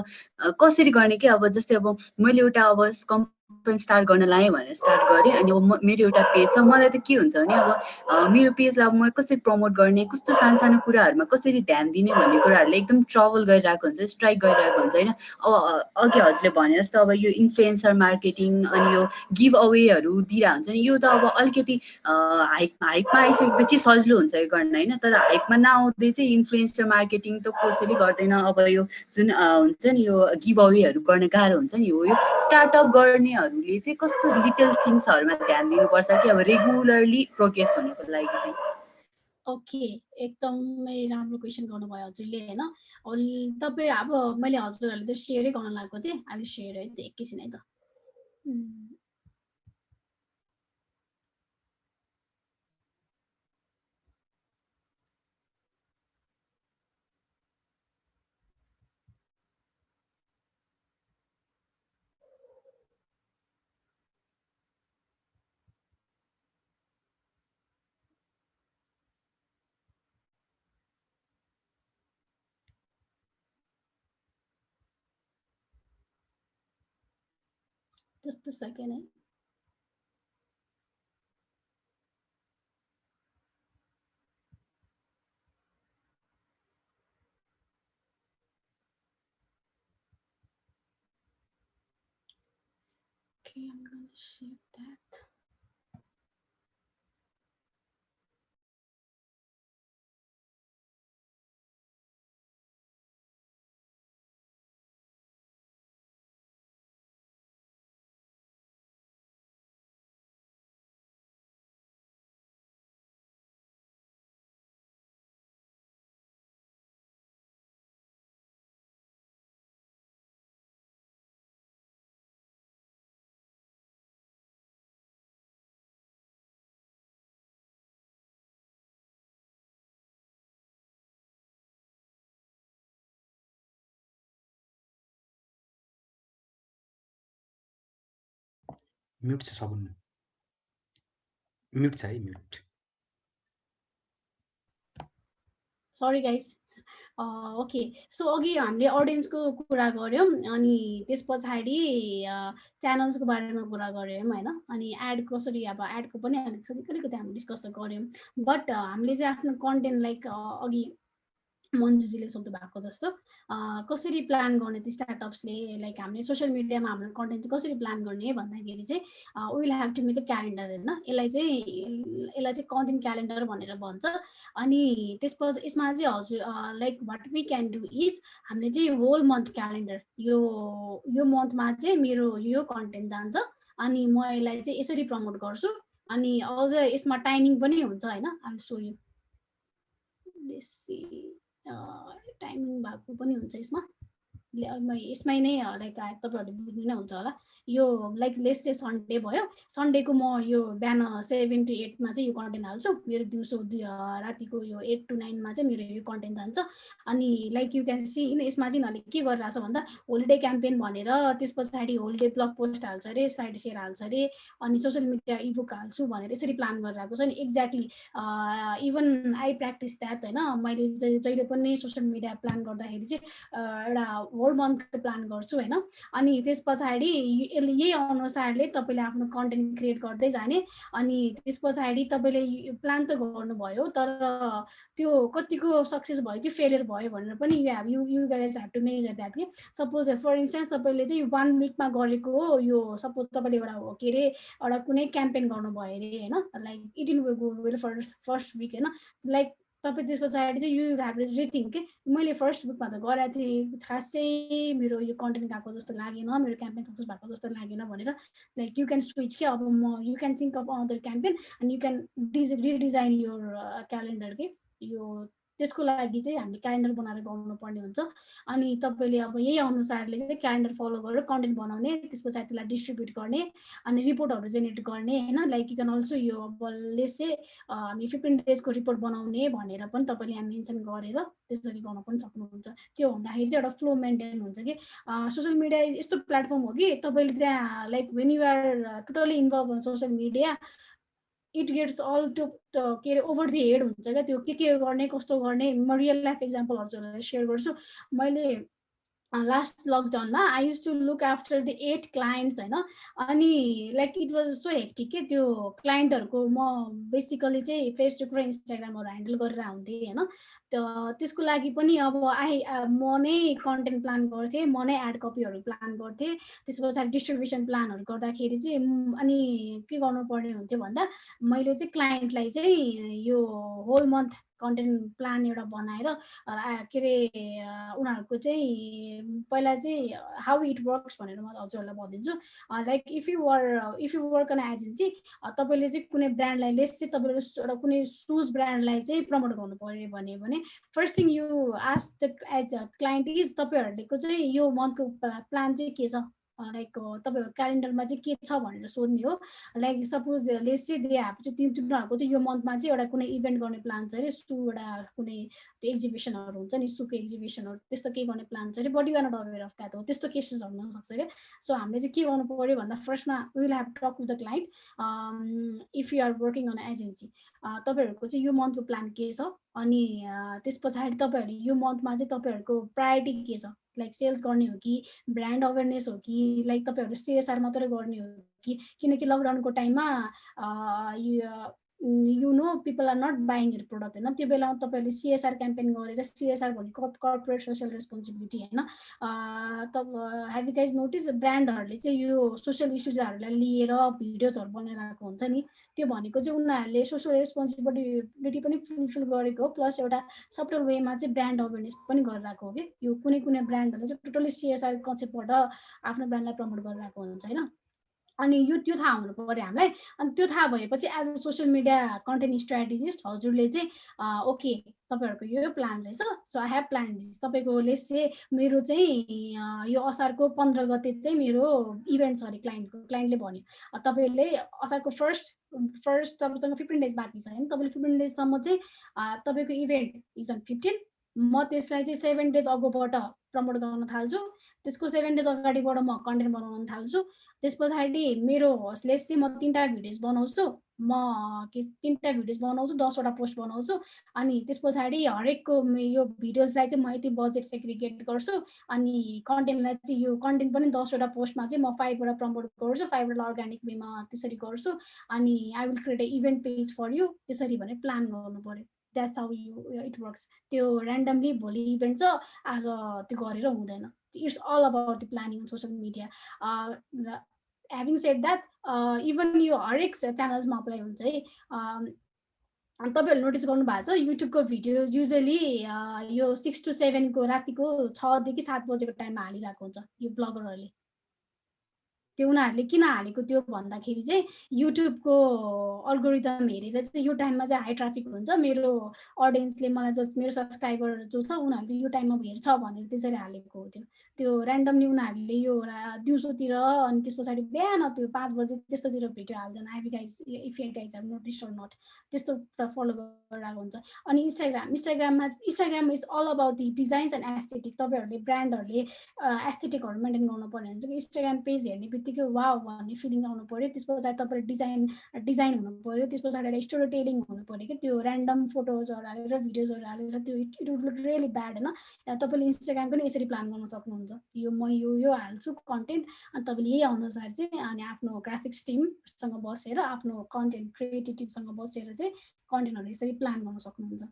Speaker 4: कसरी गर्ने कि, अब जस्तै अब मैले एउटा अब कम्पनी स्टार्ट गर्न लाएँ भनेर स्टार्ट गरेँ, अनि अब मेरो एउटा पेज छ, मलाई त के हुन्छ भने अब मेरो पेजलाई अब म कसरी प्रमोट गर्ने, कस्तो सानो कुराहरूमा कसरी ध्यान दिने भन्ने कुराहरूले एकदम ट्रबल गरिरहेको हुन्छ, स्ट्राइक गरिरहेको हुन्छ होइन। अब अघि हजुरले भने जस्तो अब यो इन्फ्लुएन्सर मार्केटिङ अनि यो गिभ अवेहरू दिइरहेको हुन्छ नि, यो त अब अलिकति हाइपमा आइसकेपछि सजिलो हुन्छ यो गर्न होइन, तर हाइपमा नआउँदै चाहिँ इन्फ्लुएन्सर मार्केटिङ त कसैले गर्दैन। अब यो जुन हुन्छ नि यो गिभ अवेहरू गर्न गाह्रो हुन्छ नि, हो यो स्टार्टअप गर्नेहरूले चाहिँ कस्तो लिटल थिङ्सहरूमा ध्यान दिनुपर्छ कि अब रेगुलरली प्रोग्रेस हुनको लागि चाहिँ।
Speaker 1: ओके, एकदमै राम्रो क्वेसन गर्नुभयो हजुरले होइन। तपाईँ अब मैले हजुरहरूले त सेयरै गर्न लागेको थिएँ, अहिले सेयर है त एकैछिन है त। Just a second. Okay, I'm gonna share that.
Speaker 2: Mute छ सबन, म्युट छ है, mute.
Speaker 1: Sorry guys. Okay, so अघि हामीले अडियन्सको कुरा गऱ्यौँ, अनि त्यस पछाडि च्यानल्सको बारेमा कुरा गऱ्यौँ होइन, अनि एड कसरी, अब एडको पनि अलिकति हामी डिस्कस त गऱ्यौँ, बट हामीले चाहिँ आफ्नो कन्टेन्ट लाइक अघि मन्जुजीले सोध्नु भएको जस्तो कसरी प्लान गर्ने त्यो स्टार्टअप्सले, लाइक हामीले सोसियल मिडियामा हाम्रो कन्टेन्ट चाहिँ कसरी प्लान गर्ने भन्दाखेरि चाहिँ will have to make a calendar होइन, यसलाई चाहिँ कन्टेन्ट क्यालेन्डर भनेर भन्छ। अनि त्यसपछि यसमा चाहिँ हजुर like what we can do is हामीले चाहिँ होल मन्थ क्यालेन्डर, यो मन्थमा चाहिँ मेरो यो कन्टेन्ट जान्छ, अनि म यसलाई चाहिँ यसरी प्रमोट गर्छु, अनि अझ यसमा टाइमिङ पनि हुन्छ होइन। आई विल सो यु, बेसी टाइमिङ भएको पनि हुन्छ यसमा। यसमै नै लाइक तपाईँहरूले बुझ्नु नै हुन्छ होला यो लाइक लेस चाहिँ सन्डे भयो सन्डेको म यो बिहान 7 to 8 मा चाहिँ यो कन्टेन्ट हाल्छु मेरो दिउँसो रातिको यो 8 to 9 मा चाहिँ मेरो यो कन्टेन्ट जान्छ अनि लाइक यु क्यान सी यसमा चाहिँ यिनीहरूले के गरिरहेछ भन्दा होलिडे क्याम्पेन भनेर त्यस पछाडि होलिडे ब्लग पोस्ट हाल्छ अरे स्लाइड सेयर हाल्छ अरे अनि सोसियल मिडिया इबुक हाल्छु भनेर यसरी प्लान गरिरहेको छ नि exactly even I practice that होइन मैले जहिले पनि सोसियल मिडिया प्लान गर्दाखेरि चाहिँ एउटा होल मन्थको प्लान गर्छु होइन अनि त्यस पछाडि यही अनुसारले तपाईँले आफ्नो कन्टेन्ट क्रिएट गर्दै जाने अनि त्यस पछाडि तपाईँले प्लान त गर्नुभयो तर त्यो कतिको सक्सेस भयो कि फेलियर भयो भनेर पनि you guys have to measure that कि सपोज फर इन्स्टेन्स तपाईँले चाहिँ 1 विकमा गरेको यो सपोज तपाईँले एउटा के अरे एउटा कुनै क्याम्पेन गर्नुभयो अरे होइन like it in go first week होइन लाइक तपाईँ त्यस पछाडि चाहिँ यु ह्याभ रिथिङ्क के मैले फर्स्ट विकमा त गरेको थिएँ खासै मेरो यो कन्टेन्ट गएको जस्तो लागेन मेरो क्याम्पेन सक्सेस भएको जस्तो लागेन भनेर लाइक यु क्यान स्विच के अब म you can think of another campaign and you can redesign your calendar के यो त्यसको लागि चाहिँ हामीले क्यालेन्डर बनाएर गर्नुपर्ने हुन्छ अनि तपाईँले अब यही अनुसारले चाहिँ क्यालेन्डर फलो गरेर कन्टेन्ट बनाउने त्यस पछाडि त्यसलाई डिस्ट्रिब्युट गर्ने अनि रिपोर्टहरू जेनेरेट गर्ने होइन लाइक यु क्यान अल्सो यो अब चाहिँ हामी 15 डेजको रिपोर्ट बनाउने भनेर पनि तपाईँले यहाँ मेन्सन गरेर त्यसरी गर्न पनि सक्नुहुन्छ त्यो हुँदाखेरि चाहिँ एउटा फ्लो मेन्टेन हुन्छ कि सोसियल मिडिया यस्तो प्लेटफर्म हो कि तपाईँले त्यहाँ like when you are totally involve in social media it gets all to के अरे ओभर दि हेड हुन्छ क्या त्यो के गर्ने कस्तो गर्ने म रियल लाइफ एक्जाम्पलहरू सेयर गर्छु मैले लास्ट लकडाउनमा I use to look after the 8 clients होइन अनि like it was so hectic के त्यो क्लाइन्टहरूको म बेसिकली चाहिँ फेसबुक र इन्स्टाग्रामहरू ह्यान्डल गरेर हुन्थेँ होइन त्यसको लागि पनि अब म नै कन्टेन्ट प्लान गर्थेँ म नै एड कपीहरू प्लान गर्थेँ त्यस पछाडि डिस्ट्रिब्युसन प्लानहरू गर्दाखेरि चाहिँ अनि के गर्नुपर्ने हुन्थ्यो भन्दा मैले चाहिँ क्लाइन्टलाई चाहिँ यो होल मन्थ कन्टेन्ट प्लान एउटा बनाएर के अरे उनीहरूको चाहिँ पहिला चाहिँ हाउ इट वर्क्स भनेर म हजुरहरूलाई भनिदिन्छु like if you work on agency तपाईँले चाहिँ कुनै ब्रान्डलाई लेस चाहिँ तपाईँले एउटा कुनै सुज ब्रान्डलाई चाहिँ प्रमोट गर्नु पर्यो भने first thing you ask the as a client is तपाईँहरूको चाहिँ यो मन्थको प्लान चाहिँ के छ लाइक तपाईँहरूको क्यालेन्डरमा चाहिँ के छ भनेर सोध्ने हो लाइक सपोज लेस चाहिँ दे ह्याभ चाहिँ तिनीहरूको चाहिँ यो मन्थमा चाहिँ एउटा कुनै इभेन्ट गर्ने प्लान छ अरे सु एउटा कुनै त्यो एक्जिबिसनहरू हुन्छ नि सुको एक्जिबिसनहरू त्यस्तो केही गर्ने प्लान छ अरे but you are not aware of that हो त्यस्तो केसेसहरू हुनसक्छ क्या सो हामीले चाहिँ के गर्नु पऱ्यो भन्दा फर्स्टमा will have talk with the client if you are working on agency तपाईँहरूको चाहिँ यो मन्थको प्लान के छ अनि त्यस पछाडि तपाईँहरूले यो मन्थमा चाहिँ तपाईँहरूको प्रायोरिटी के छ लाइक सेल्स गर्ने हो कि ब्रान्ड अवेरनेस हो कि लाइक तपाईँहरू सिएसआर मात्रै गर्ने हो कि किनकि लकडाउनको टाइममा you know people are not buying your product होइन त्यो बेलामा तपाईँहरूले सिएसआर क्याम्पेन गरेर सिएसआर भन्ने कर्पोरेट सोसियल रेस्पोन्सिबिलिटी होइन हेभ यु गाइज नोटिस ब्रान्डहरूले चाहिँ यो सोसियल इस्युजहरूलाई लिएर भिडियोजहरू बनाइरहेको हुन्छ नि त्यो भनेको चाहिँ उनीहरूले सोसियल रेस्पोन्सिबिलिटी पनि फुलफिल गरेको हो प्लस एउटा सफ्टवेयर वेमा चाहिँ ब्रान्ड अवेरनेस पनि गरिरहेको हो कि यो कुनै ब्रान्डहरूले चाहिँ टोटली सिएसआर कन्सेप्टबाट आफ्नो ब्रान्डलाई प्रमोट गरिरहेको हुन्छ होइन अनि यो त्यो थाहा हुनु पऱ्यो हामीलाई अनि त्यो थाहा भएपछि as a social media content strategist हजुरले चाहिँ ओके तपाईँहरूको यो प्लान रहेछ so I have plan this तपाईँको लेस चाहिँ मेरो चाहिँ यो असारको 15 गते चाहिँ मेरो इभेन्ट छ अरे क्लाइन्टले भन्यो तपाईँले असारको फर्स्ट तपाईँसँग 15 डेज बाँकी छ होइन तपाईँले 15 डेजसम्म चाहिँ तपाईँको इभेन्ट इज अन 15 म त्यसलाई चाहिँ 7 डेज अगोबाट प्रमोट गर्न थाल्छु त्यसको 7 डेज अगाडिबाट म कन्टेन्ट बनाउन थाल्छु त्यस पछाडि मेरो लेस चाहिँ म 3टा भिडियोज बनाउँछु म 3टा भिडियोज बनाउँछु 10वटा पोस्ट बनाउँछु अनि त्यस पछाडि हरेकको यो भिडियोजलाई चाहिँ म यति बजेट सेग्रिगेट गर्छु अनि कन्टेन्टलाई चाहिँ यो कन्टेन्ट पनि 10वटा पोस्टमा चाहिँ म 5वटा प्रमोट गर्छु 5वटा अर्ग्यानिक वेमा त्यसरी गर्छु अनि I will create a event page for you त्यसरी भने प्लान गर्नु पर्यो द्याट्स हाउ इट वर्क्स त्यो ऱ्यान्डमली भोलि इभेन्ट छ आज त्यो गरेर हुँदैन it's all about the planning social media having said that even यो हरेक च्यानल्समा अप्लाई हुन्छ है तपाईँहरूले नोटिस गर्नुभएको छ युट्युबको भिडियो युजली यो 6 to 7 को रातिको 6 देखि 7 बजेको टाइममा हालिरहेको हुन्छ यो ब्लगरहरूले त्यो उनीहरूले किन हालेको त्यो भन्दाखेरि चाहिँ युट्युबको अल्गोरिदम हेरेर चाहिँ यो टाइममा चाहिँ हाई ट्राफिक हुन्छ, मेरो अडियन्सले मलाई मेरो सब्सक्राइबर जो छ उनीहरूले चाहिँ यो टाइममा हेर्छ भनेर त्यसरी हालेको हो। त्यो ऱ्यान्डमली उनीहरूले यो दिउँसोतिर अनि त्यस पछाडि बिहान त्यो 5 बजे त्यस्तोतिर भिडियो हाल्दैन। If you guys have noticed or not त्यस्तो फलो गरिरहेको हुन्छ। अनि Instagram is all about the designs and aesthetic. तपाईँहरूले ब्रान्डहरूले एस्थेटिकहरू मेन्टेन गर्नु पर्ने हुन्छ कि इन्स्टाग्राम पेज हेर्ने बित्तिकै वाउ भन्ने फिलिङ आउनु पऱ्यो। त्यस पछाडि तपाईँले डिजाइन हुनु पऱ्यो, त्यस पछाडि स्टोरी टेलिङ हुनु पऱ्यो कि त्यो ऱ्यान्डम फोटोजहरू हालेर भिडियोजहरू हालेर त्यो it would look really bad होइन। तपाईँले इन्स्टाग्राम पनि यसरी प्लान गर्न सक्नुहुन्छ। म यो हाल्छु कन्टेन्ट अनि तपाईँले यही अनुसार चाहिँ अनि आफ्नो ग्राफिक्स टिमसँग बसेर आफ्नो कन्टेन्ट क्रिएटिभ टिमसँग बसेर चाहिँ कन्टेन्टहरू यसरी प्लान गर्न सक्नुहुन्छ।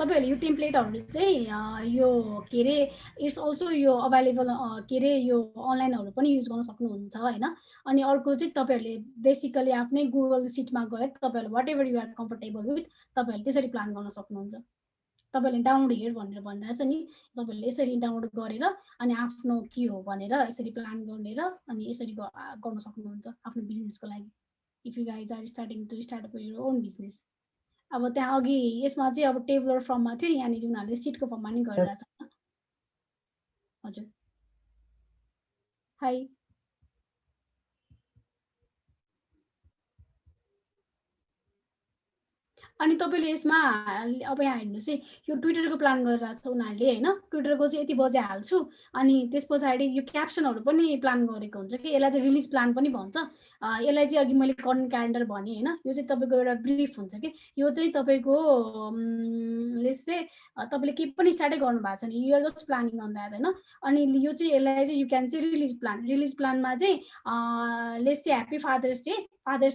Speaker 1: तपाईँहरूले यो टेम्प्लेटहरू चाहिँ यो के अरे इट्स अल्सो यो अभाइलेबल के अरे यो अनलाइनहरू पनि युज गर्न सक्नुहुन्छ होइन। अनि अर्को चाहिँ तपाईँहरूले बेसिकली आफ्नै गुगल सिटमा गएर तपाईँहरूले whatever you are comfortable with तपाईँहरूले त्यसरी प्लान गर्न सक्नुहुन्छ। तपाईँहरूले डाउनलोड हेर भनेर भनिरहेको छ नि, तपाईँहरूले यसरी डाउनलोड गरेर अनि आफ्नो के हो भनेर यसरी प्लान गरेर अनि यसरी गर्न सक्नुहुन्छ आफ्नो बिजनेसको लागि। If you guys are starting to start up your own business. अब त्यहाँ अघि यसमा चाहिँ अब टेबलर फर्ममा थियो, यहाँनिर उनीहरूले सिटको फर्ममा नि गरिरहेछ। हजुर हाई अनि तपाईँले यसमा अब यहाँ हेर्नुहोस् है यो ट्विटरको प्लान गरिरहेको छ उनीहरूले होइन। ट्विटरको चाहिँ यति बजे हाल्छु अनि त्यस पछाडि यो क्याप्सनहरू पनि प्लान गरेको हुन्छ कि यसलाई चाहिँ रिलिज प्लान पनि भन्छ। यसलाई चाहिँ अघि मैले कन्टेन्ट क्यालेन्डर भनेँ होइन। यो चाहिँ तपाईँको एउटा ब्रिफ हुन्छ कि यो चाहिँ तपाईँको लेट्स से तपाईँले केही पनि स्टार्टै गर्नु भएको छ नि, you are just planning on that होइन। अनि यो चाहिँ यसलाई चाहिँ यु क्यान चाहिँ रिलिज प्लानमा चाहिँ लेट्स से ह्याप्पी फादर्स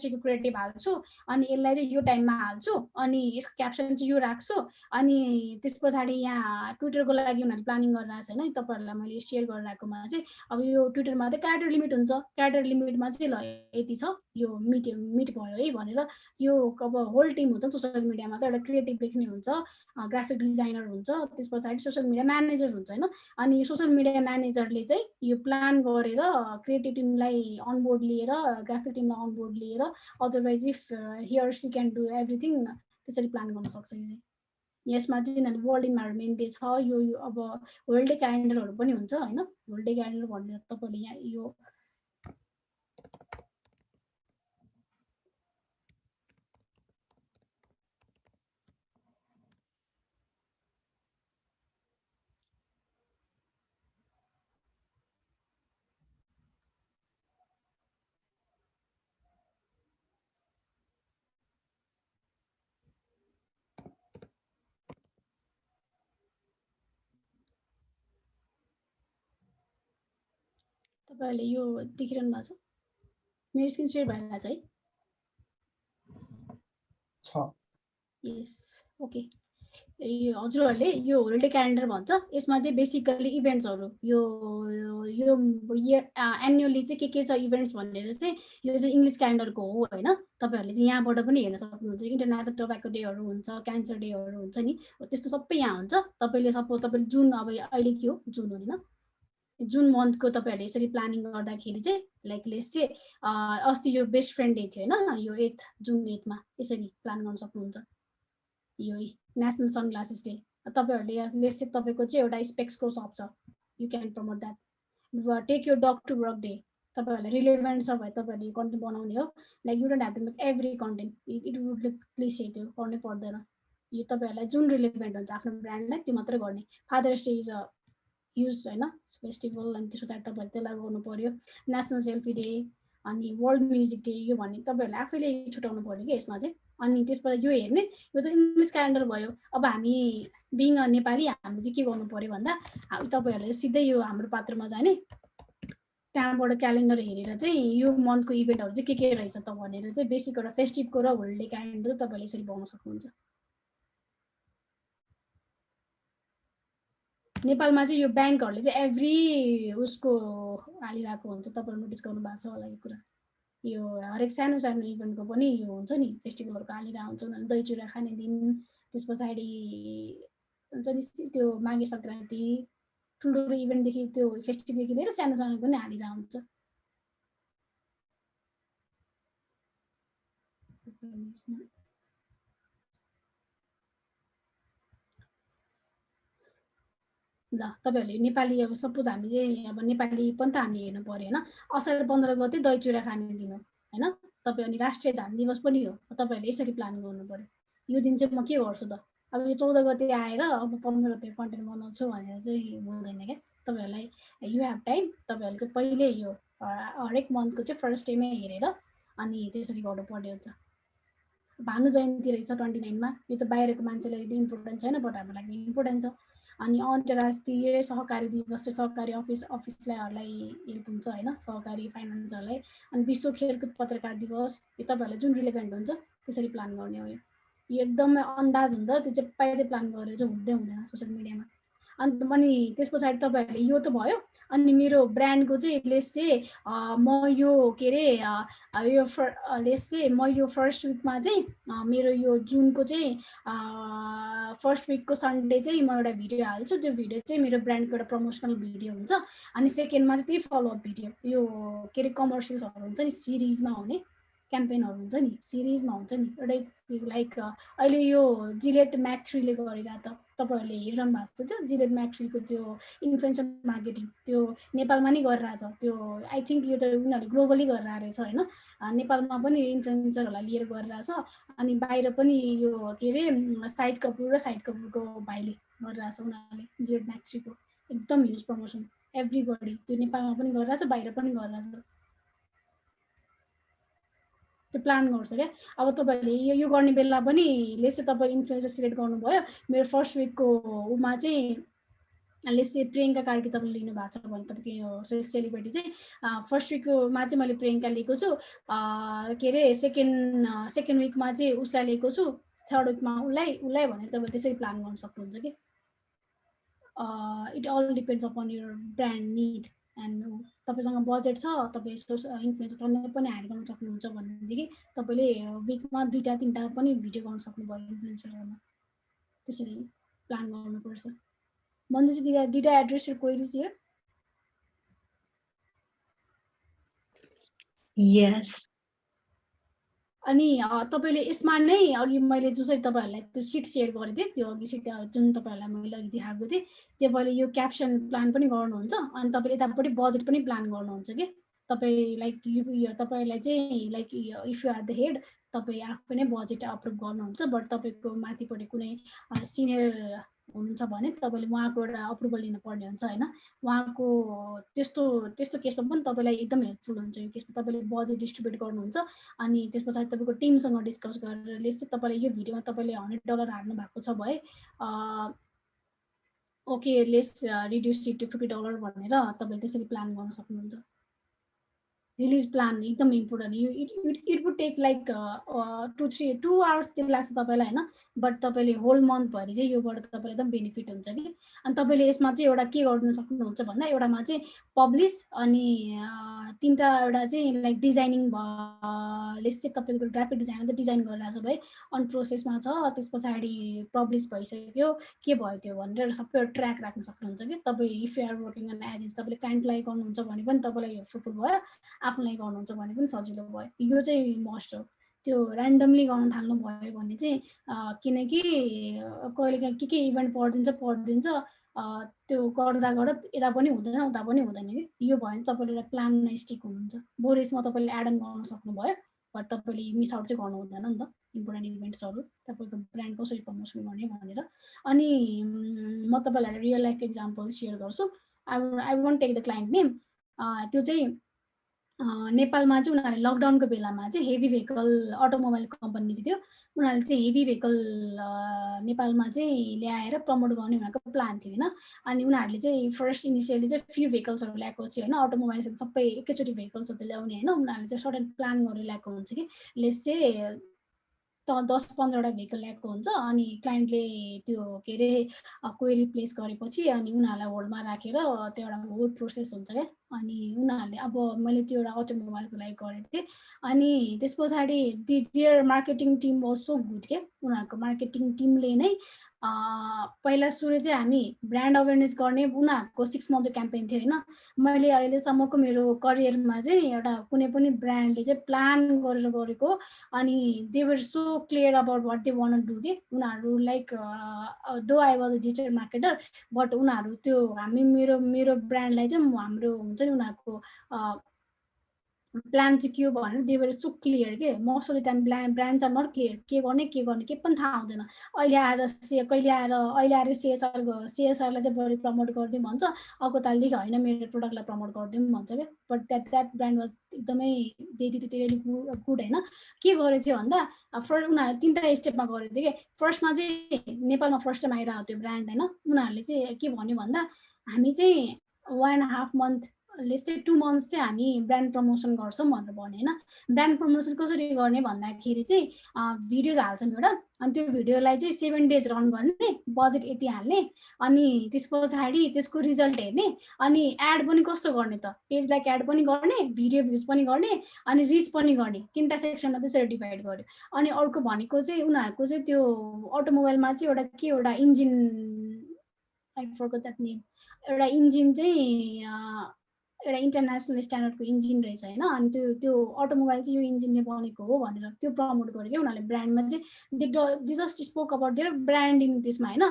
Speaker 1: डेको क्रिएटिभ हाल्छु अनि यसलाई चाहिँ यो टाइममा हाल्छु अनि यसको क्याप्सन चाहिँ यो राख्छु अनि त्यस पछाडि यहाँ ट्विटरको लागि उनीहरूले प्लानिङ गरिरहेको छ होइन। तपाईँहरूलाई मैले सेयर गरिरहेकोमा चाहिँ अब यो ट्विटरमा चाहिँ क्यारेक्टर लिमिट हुन्छ। क्यारेक्टर लिमिटमा चाहिँ ल यति छ यो मिट भयो है भनेर यो अब होल टिम हुन्छ सोसियल मिडियामा त एउटा क्रिएटिभ लेख्ने हुन्छ, ग्राफिक डिजाइनर हुन्छ, त्यस पछाडि सोसियल मिडिया म्यानेजर हुन्छ होइन। अनि सोसियल मिडिया म्यानेजरले चाहिँ यो प्लान गरेर क्रिएटिभ टिमलाई अनबोर्ड लिएर ग्राफिक टिमलाई अनबोर्ड लिएर otherwise if he or she can do everything त्यसरी प्लान गर्न सक्छ। यो चाहिँ यसमा चाहिँ वर्ल्ड इन्भाइरोमेन्ट डे छ, यो अब वर्ल्ड डे क्यालेन्डरहरू पनि हुन्छ होइन। वर्ल्ड डे क्यालेन्डर भनेर तपाईँले यहाँ यो तपाईँहरूले यो देखिरहनु भएको छ, मेरो स्क्रिन सेयर भइरहेको छ है। यस ओके। यो हजुरहरूले यो होल डे क्यालेन्डर भन्छ। यसमा चाहिँ बेसिकली इभेन्ट्सहरू यो एन्युअली चाहिँ के छ इभेन्ट्स भनेर चाहिँ यो चाहिँ इङ्ग्लिस क्यालेन्डरको हो होइन। तपाईँहरूले चाहिँ यहाँबाट पनि हेर्न सक्नुहुन्छ। इन्टरनेसनल टोब्याको डेहरू हुन्छ, क्यान्सर डेहरू हुन्छ नि, त्यस्तो सबै यहाँ हुन्छ। तपाईँले सपोज तपाईँले जुन अब अहिले के हो जुन होइन, जुन मन्थको तपाईँहरूले यसरी प्लानिङ गर्दाखेरि चाहिँ लाइक लेट्स चाहिँ अस्ति यो बेस्ट फ्रेन्ड डे थियो होइन, यो 8 जुन 8मा यसरी प्लान गर्न सक्नुहुन्छ। यो नेसनल सनग्लासेस डे तपाईँहरूले लेट्स चाहिँ तपाईँको चाहिँ एउटा स्पेक्सको सप छ, you can promote that. Take your dog to work day तपाईँहरूलाई रिलेभेन्ट छ भने तपाईँहरूले कन्टेन्ट बनाउने हो। Like you don't have to make every content, it would look cliche, त्यो गर्नै पर्दैन। यो तपाईँहरूलाई जुन रिलेभेन्ट हुन्छ आफ्नो ब्रान्डलाई त्यो मात्रै गर्ने। Father's day is a use होइन फेस्टिभल अनि त्यस पछाडि तपाईँहरूले त्यसलाई गर्नु पऱ्यो। नेसनल सेल्फी डे अनि वर्ल्ड म्युजिक डे यो भन्ने तपाईँहरूले आफैले छुट्याउनु पऱ्यो कि यसमा चाहिँ। अनि त्यसपछि यो हेर्ने यो त इङ्ग्लिस क्यालेन्डर भयो। अब हामी बिङ नेपाली हामीले चाहिँ के गर्नु पऱ्यो भन्दा तपाईँहरूले सिधै यो हाम्रो पात्रमा जाने, त्यहाँबाट क्यालेन्डर हेरेर चाहिँ यो मन्थको इभेन्टहरू चाहिँ के रहेछ त भनेर चाहिँ बेसिक एउटा फेस्टिभको र होल डे क्यालेन्डर चाहिँ तपाईँले यसरी बनाउन सक्नुहुन्छ। नेपालमा चाहिँ यो ब्याङ्कहरूले चाहिँ एभ्री उसको हालिरहेको हुन्छ, तपाईँहरू नोटिस गर्नु भएको छ होला यो कुरा। यो हरेक सानो सानो इभेन्टको पनि यो हुन्छ नि फेस्टिभलहरुको हालिरहेको हुन्छ उनीहरूले दही चिउरा खाने दिन त्यस पछाडि हुन्छ नि त्यो माघे संक्रान्ति ठुल्ठुलो इभेन्टदेखि त्यो फेस्टिभलदेखि लिएर सानो सानो पनि हालिरहेको हुन्छ ल तपाईहरुले नेपाली अब सपोज हामी चाहिँ अब नेपाली पनि त हामीले हेर्नु पर्यो हैन असार 15 गते दही चिउरा खाने दिन हो हैन तपाई अनि राष्ट्रिय धान दिवस पनि हो तपाईहरुले यसरी प्लान गर्नु पर्यो यो दिन चाहिँ म के गर्छु त अब यो 14 गते आएर अब 15 गते कन्टेन्ट बनाउँछु भनेर चाहिँ हुँदैन के तपाईहरुलाई यु ह्याभ टाइम तपाईहरुले चाहिँ पहिले यो हरेक मन्थको चाहिँ फर्स्ट डेमै हेरेर अनि त्यसरी गर्नु पर्ने हुन्छ भानु जयन्ती रहेछ 29 मा यो त बाहिरको मान्छेलाई इम्पोर्टेन्ट छैन बट हाम्रो लागि इम्पोर्टेन्ट छ अनि अन्तर्राष्ट्रिय सहकारी दिवस चाहिँ सहकारी अफिसलाई हेल्प हुन्छ हैन सहकारी फाइनान्सहरुलाई अनि विश्व खेलकुद पत्रकार दिवस यो तपाईहरुलाई जुन रिलेभेन्ट हुन्छ त्यसरी प्लान गर्ने हो यो एकदमै अन्दाज हुन्छ त्यो चाहिँ पाइदै प्लान गरेर चाहिँ हुँदैन सोशल मिडियामा अनि पनि त्यस पछाडि तपाईहरुले यो त भयो अनि मेरो ब्रान्डको चाहिँ लेस चाहिँ म यो के रे यो लेस चाहिँ म यो फर्स्ट विकमा चाहिँ मेरो यो जुनको चाहिँ फर्स्ट विकको सन्डे चाहिँ म एउटा भिडियो हाल्छु त्यो भिडियो चाहिँ मेरो ब्रान्डको एउटा प्रमोसनल भिडियो हुन्छ अनि सेकेन्डमा चाहिँ त्यही फलोअप भिडियो यो के रे कमर्सियल्सहरु हुन्छ नि सिरिजमा हुने क्याम्पेनहरु हुन्छ नि सिरिजमा हुन्छ नि एउटा लाइक अहिले यो जिलेट म्याक 3 ले गरिरा त तपाईहरुले हेरिरहनु भएको छ त्यो जिलेट म्याक 3 को त्यो इन्फ्लुएन्सर मार्केटिङ त्यो नेपालमा नि गरिरहेछ त्यो आई थिंक यो त उनीहरुले ग्लोबली गरिरहेछ रहेछ हैन नेपालमा पनि इन्फ्लुएन्सरहरुलाई लिएर गरिरहेछ अनि बाहिर पनि यो के रे साइड कपुर र साइड कपुरको भाइले गरिरहेछ उनीहरुले जिलेट म्याक 3 को एकदम ह्युज प्रमोसन एभ्रीबडी त्यो नेपालमा पनि गरिरहेछ बाहिर पनि गरिरहेछ त्यो प्लान गर्छ के अब तपाईहरुले यो गर्ने बेला पनि लेसे तपाई इन्फ्लुएन्सर सिलेक्ट गर्नुभयो मेरो फर्स्ट विकको उमा चाहिँ लेसे प्रियंका कार्की तपाईले लिनु भएको छ भने तपाईको यो सेलिब्रिटी चाहिँ फर्स्ट विकमा चाहिँ मैले प्रियंका लिएको छु के रे सेकेन्ड विकमा चाहिँ उसलाई लिएको छु थर्ड विकमा उलाई भनेर तपाईले त्यसरी प्लान गर्न सक्नुहुन्छ के it all depends upon your brand need and तपाईसँग बजेट छ तपाई इन्फ्लुएन्सर पनि हायर गर्न सक्नुहुन्छ भनेदेखि तपाईले विकमा 2-3टा पनि भिडियो गर्न सक्नुभयो इन्फ्लुएन्सरमा त्यसरी प्लान गर्नुपर्छ मन्जु चाहिँ दुईटा एड्रेस र क्वेरीज हियर
Speaker 4: यस
Speaker 1: अनि तपाईले यसमा नै अघि मैले जसरी तपाईहरुलाई त्यो सिट शेयर गरिदिए त्यो अघि सिट जुन तपाईहरुलाई मैले अघि देखाएको थिए त्यसले यो क्याप्सन प्लान पनि गर्नुहुन्छ अनि तपाईले यतापटि बजेट पनि प्लान गर्नुहुन्छ के तपाई लाइक यो तपाईलाई चाहिँ like if you are the head तपाई आफै नै बजेट अप्रुभ गर्नुहुन्छ बट तपाईको माथिपटि कुनै सिनियर हुनुहुन्छ भने तपाईले उहाँको एउटा अप्रुभल लिनु पर्ने हुन्छ हैन उहाँको त्यस्तो केसमा पनि तपाईलाई एकदम हेल्पफुल हुन्छ यो केसमा तपाईले बजेट डिस्ट्रिब्युट गर्नुहुन्छ अनि त्यसपछि तपाईको टिमसँग डिस्कस गरेर लेट्स तपाईले यो भिडियोमा तपाईले $100 हाल्नु भएको छ भए okay let's reduce it to $50 भनेर तपाईले त्यसरी प्लान गर्न सक्नुहुन्छ रिलीज प्लान एकदम इम्पोर्टेन्ट यो it would take like 2 hours जति लाग्छ तपाईलाई हैन बट तपाईले होल मन्थ भरि चाहिँ योबाट तपाईलाई एकदम बेनिफिट हुन्छ कि अनि तपाईले यसमा चाहिँ एउटा के गर्न सक्नुहुन्छ भन्दा एउटामा चाहिँ पब्लिश अनि तीनटा एउटा चाहिँ लाइक डिजाइनिङ लेस चाहिँ तपाईको ग्राफिक डिजाइनर चाहिँ डिजाइन गरिरहेछ भए अन प्रोसेसमा छ त्यसपछि पब्लिश भइसक्यो के भयो त्यो भनेर सबै ट्र्याक राख्न सक्नुहुन्छ कि तपाई if you are working on agency तपाईले क्लाइन्टलाई गर्नुहुन्छ भने पनि तपाईलाई यो फ्रुटफुल भयो आफूलाई गर्नुहुन्छ भने पनि सजिलो भयो यो चाहिँ मस्ट हो त्यो र्यान्डमली गर्न थाल्नु भयो भने चाहिँ किनकि कहिलेकाहीँ के इभेन्ट पढिदिन्छ त्यो गर्दा यता पनि हुँदैन उता पनि हुँदैन कि यो भयो भने तपाईले एउटा प्लानमा स्टिक हुनुहुन्छ बोरेसमा तपाईले एड अन गर्न सक्नुभयो बट तपाईले मिस आउट चाहिँ गर्नु हुँदैन नि त इम्पोर्टेन्ट इभेन्ट्सहरु तपाईको ब्रान्ड कसरी प्रमोसन गर्ने भनेर अनि म तपाईलाई रियल लाइफ एक्जाम्पल शेयर गर्छु I won't take the client name त्यो चाहिँ नेपालमा चाहिँ उनीहरूले लकडाउनको बेलामा चाहिँ हेभी भेहिकल अटोमोबाइल कम्पनी थियो उनीहरूले चाहिँ हेभी भेहिकल नेपालमा चाहिँ ल्याएर प्रमोट गर्ने उनीहरूको प्लान थियो हैन अनि उनीहरूले चाहिँ फर्स्ट इनिसियली चाहिँ फ्यु भेहिकल्सहरु ल्याएको थियो हैन अटोमोबाइल्स सबै एकैचोटी भेहिकल्सहरु ल्याउने हैन उनीहरूले चाहिँ सर्टेन प्लान गरेर ल्याएको हुन्छ कि लेट्स चाहिँ 10-15वटा भेहिकल ल्याएको हुन्छ अनि क्लाइन्टले त्यो के अरे क्वेरी प्लेस गरेपछि अनि उनीहरूलाई होल्डमा राखेर त्यो एउटा होल प्रोसेस हुन्छ क्या अनि उनीहरूले अब मैले त्यो एउटा अटोमोबाइलको लागि गरेको थिएँ अनि त्यस पछाडि their marketing team was so good के उनीहरूको मार्केटिङ टिमले नै पहिला सुरु चाहिँ हामी ब्रान्ड अवेरनेस गर्ने उनीहरूको 6 मन्थको क्याम्पेन थियो होइन मैले अहिलेसम्मको मेरो करियरमा चाहिँ एउटा कुनै पनि ब्रान्डले चाहिँ प्लान गरेर गरेको अनि they were so clear about what they want do के उनीहरू like though I was a digital marketer but उनीहरू त्यो हामी मेरो ब्रान्डलाई चाहिँ हाम्रो हुन्छ नि उनीहरूको प्लान चाहिँ के हो भनेर दे वर सो क्लियर के most of the time brand चाहिँ नट क्लियर के गर्ने के पनि थाहा हुँदैन अहिले आएर सिएसआरलाई चाहिँ बढी प्रमोट गरिदिउँ भन्छ अर्को तालदेखि होइन मेरो प्रोडक्टलाई प्रमोट गरिदिउँ भन्छ क्या बट द्याट ब्रान्ड वाज एकदमै धेरै गुड होइन के गरेको थियो भन्दा फर्स्ट उनीहरू 3टा स्टेपमा गरेको थियो कि फर्स्टमा चाहिँ नेपालमा फर्स्ट टाइम आइरहेको थियो ब्रान्ड होइन उनीहरूले चाहिँ के भन्यो भन्दा हामी चाहिँ 1.5 month लेट्स चाहिँ 2 months चाहिँ हामी ब्रान्ड प्रमोसन गर्छौँ भनेर भन्यो होइन ब्रान्ड प्रमोसन कसरी गर्ने भन्दाखेरि चाहिँ भिडियोज हाल्छौँ एउटा अनि त्यो भिडियोलाई चाहिँ 7 days रन गर्ने बजेट यति हाल्ने अनि त्यस पछाडि त्यसको रिजल्ट हेर्ने अनि एड पनि कस्तो गर्ने त पेज लाइक एड पनि गर्ने भिडियो भ्युज पनि गर्ने अनि रिच पनि गर्ने 3टा सेक्सनमा त्यसरी डिभाइड गर्यो अनि अर्को भनेको चाहिँ उनीहरूको चाहिँ त्यो अटोमोबाइलमा चाहिँ एउटा engine I forgot that name एउटा इन्जिन चाहिँ एउटा इन्टरनेसनल स्ट्यान्डर्डको इन्जिन रहेछ होइन अनि त्यो अटोमोबाइल चाहिँ यो इन्जिनले बनेको हो भनेर त्यो प्रमोट गर्यो क्या उनीहरूले ब्रान्डमा चाहिँ they just spoke about their branding त्यसमा होइन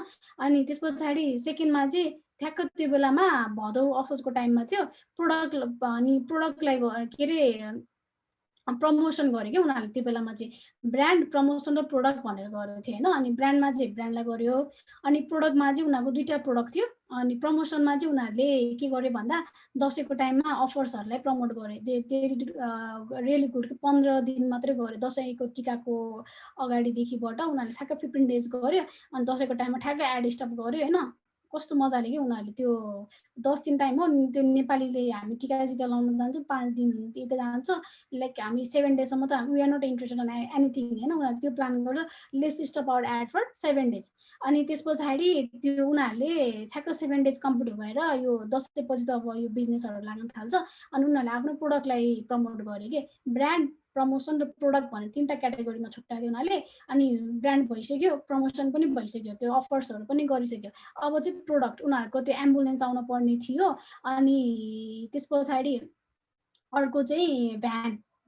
Speaker 1: अनि त्यस पछाडि सेकेन्डमा चाहिँ ठ्याक्क त्यो बेलामा भदौ असोजको टाइममा थियो प्रोडक्टलाई के अरे प्रमोसन गर्यो क्या उनीहरूले त्यो बेलामा चाहिँ ब्रान्ड प्रमोसन र प्रोडक्ट भनेर गरेको थियो होइन अनि ब्रान्डमा चाहिँ ब्रान्डलाई गर्यो अनि प्रोडक्टमा चाहिँ उनीहरूको 2टा प्रोडक्ट थियो अनि प्रमोसनमा चाहिँ उनीहरूले के गर्यो भन्दा दसैँको टाइममा अफर्सहरूलाई प्रमोट गरे रियली गुड 15 दिन मात्रै गऱ्यो दसैँको टिकाको अगाडिदेखिबाट उनीहरूले ठ्याक्क 15 days गर्यो अनि दसैँको टाइममा ठ्याक्क एड स्टप गर्यो होइन कस्तो मजाले कि उनीहरूले त्यो 10 दिन टाइम हो त्यो नेपालीले हामी टिका लाउन जान्छ 5 दिन यता जान्छ लाइक हामी 7 daysसम्म त we are not interested in anything होइन उनीहरूले त्यो प्लान गरेर let's stop our ad for 7 days अनि त्यस पछाडि त्यो उनीहरूले ठ्याक्क 7 days कम्प्लिट भएर यो दसैँपछि त अब यो बिजनेसहरू लाग्न थाल्छ अनि उनीहरूले आफ्नो प्रोडक्टलाई प्रमोट गर्यो कि ब्रान्ड प्रमोसन र प्रोडक्ट भन्ने 3टा क्याटेगोरीमा छुट्यायो उनीहरूले अनि ब्रान्ड भइसक्यो प्रमोसन पनि भइसक्यो त्यो अफर्सहरू पनि गरिसक्यो अब चाहिँ प्रोडक्ट उनीहरूको त्यो एम्बुलेन्स आउन पर्ने थियो अनि त्यस पछाडि अर्को चाहिँ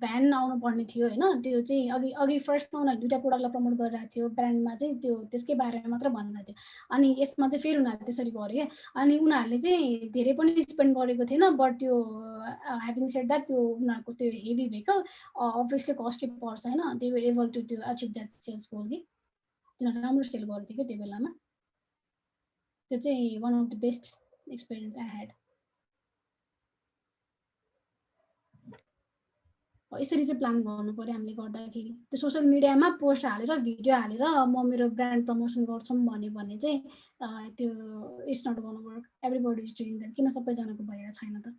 Speaker 1: भ्यान आउनु पर्ने थियो होइन त्यो चाहिँ अघि फर्स्टमा उनीहरूले 2टा प्रोडक्टलाई प्रमोट गरिरहेको थियो ब्रान्डमा चाहिँ त्यो त्यसकै बारेमा मात्र भनिरहेको थियो अनि यसमा चाहिँ फेरि उनीहरूले त्यसरी गर्यो अनि उनीहरूले चाहिँ धेरै पनि स्पेन्ड गरेको थिएन बट त्यो ह्याभिङ सेड द्याट त्यो उनीहरूको त्यो हेभी भेहिकल अभियसली कस्टली पर्छ होइन दे वर एबल टु त्यो अचिभ द्याट सेल्स गोल कि तिनीहरूले राम्रो सेल गरेको थियो कि त्यो बेलामा त्यो चाहिँ one of the best experience I had यसरी चाहिँ प्लान गर्नु पर्यो हामीले गर्दाखेरि त्यो सोसियल मिडियामा पोस्ट हालेर भिडियो हालेर म मेरो ब्रान्ड प्रमोसन गर्छौँ भने चाहिँ त्यो it's not gonna work everybody is doing that किन सबैजनाको भएर छैन त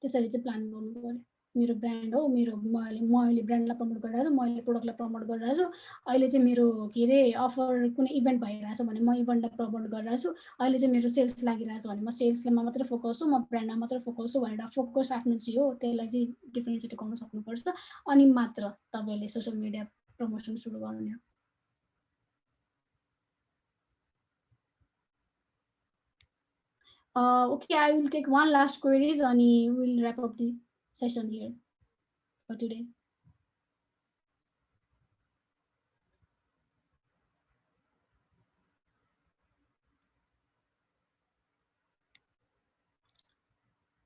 Speaker 1: त्यसरी चाहिँ प्लान गर्नु पर्यो मेरो ब्रान्ड हो मैले ब्रान्डलाई प्रमोट गरिरहेको छु मैले प्रोडक्टलाई प्रमोट गरिरहेको छु अहिले चाहिँ मेरो के अरे अफर कुनै इभेन्ट भइरहेछ भने म इभेन्टलाई प्रमोट गरिरहेको छु अहिले चाहिँ मेरो सेल्स लागिरहेछ भने म सेल्समा मात्रै फोकस छु म ब्रान्डमा मात्रै फोकस छु भनेर फोकस आफ्नो चाहिँ हो त्यसलाई चाहिँ डिफ्रेन्सिएट गर्न सक्नुपर्छ अनि मात्र तपाईँले सोसियल मिडिया प्रमोसन सुरु गर्ने हो okay, I will take one last queries and we'll wrap up the session here for today.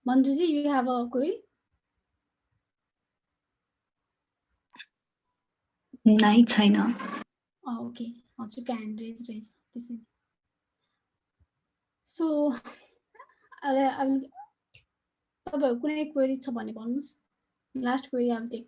Speaker 1: Manjuji, you have a query?
Speaker 4: Night China.
Speaker 1: Oh, okay. Also can raise this. So I will. Kuनै query छ भने भन्नुस्. Last query I will take.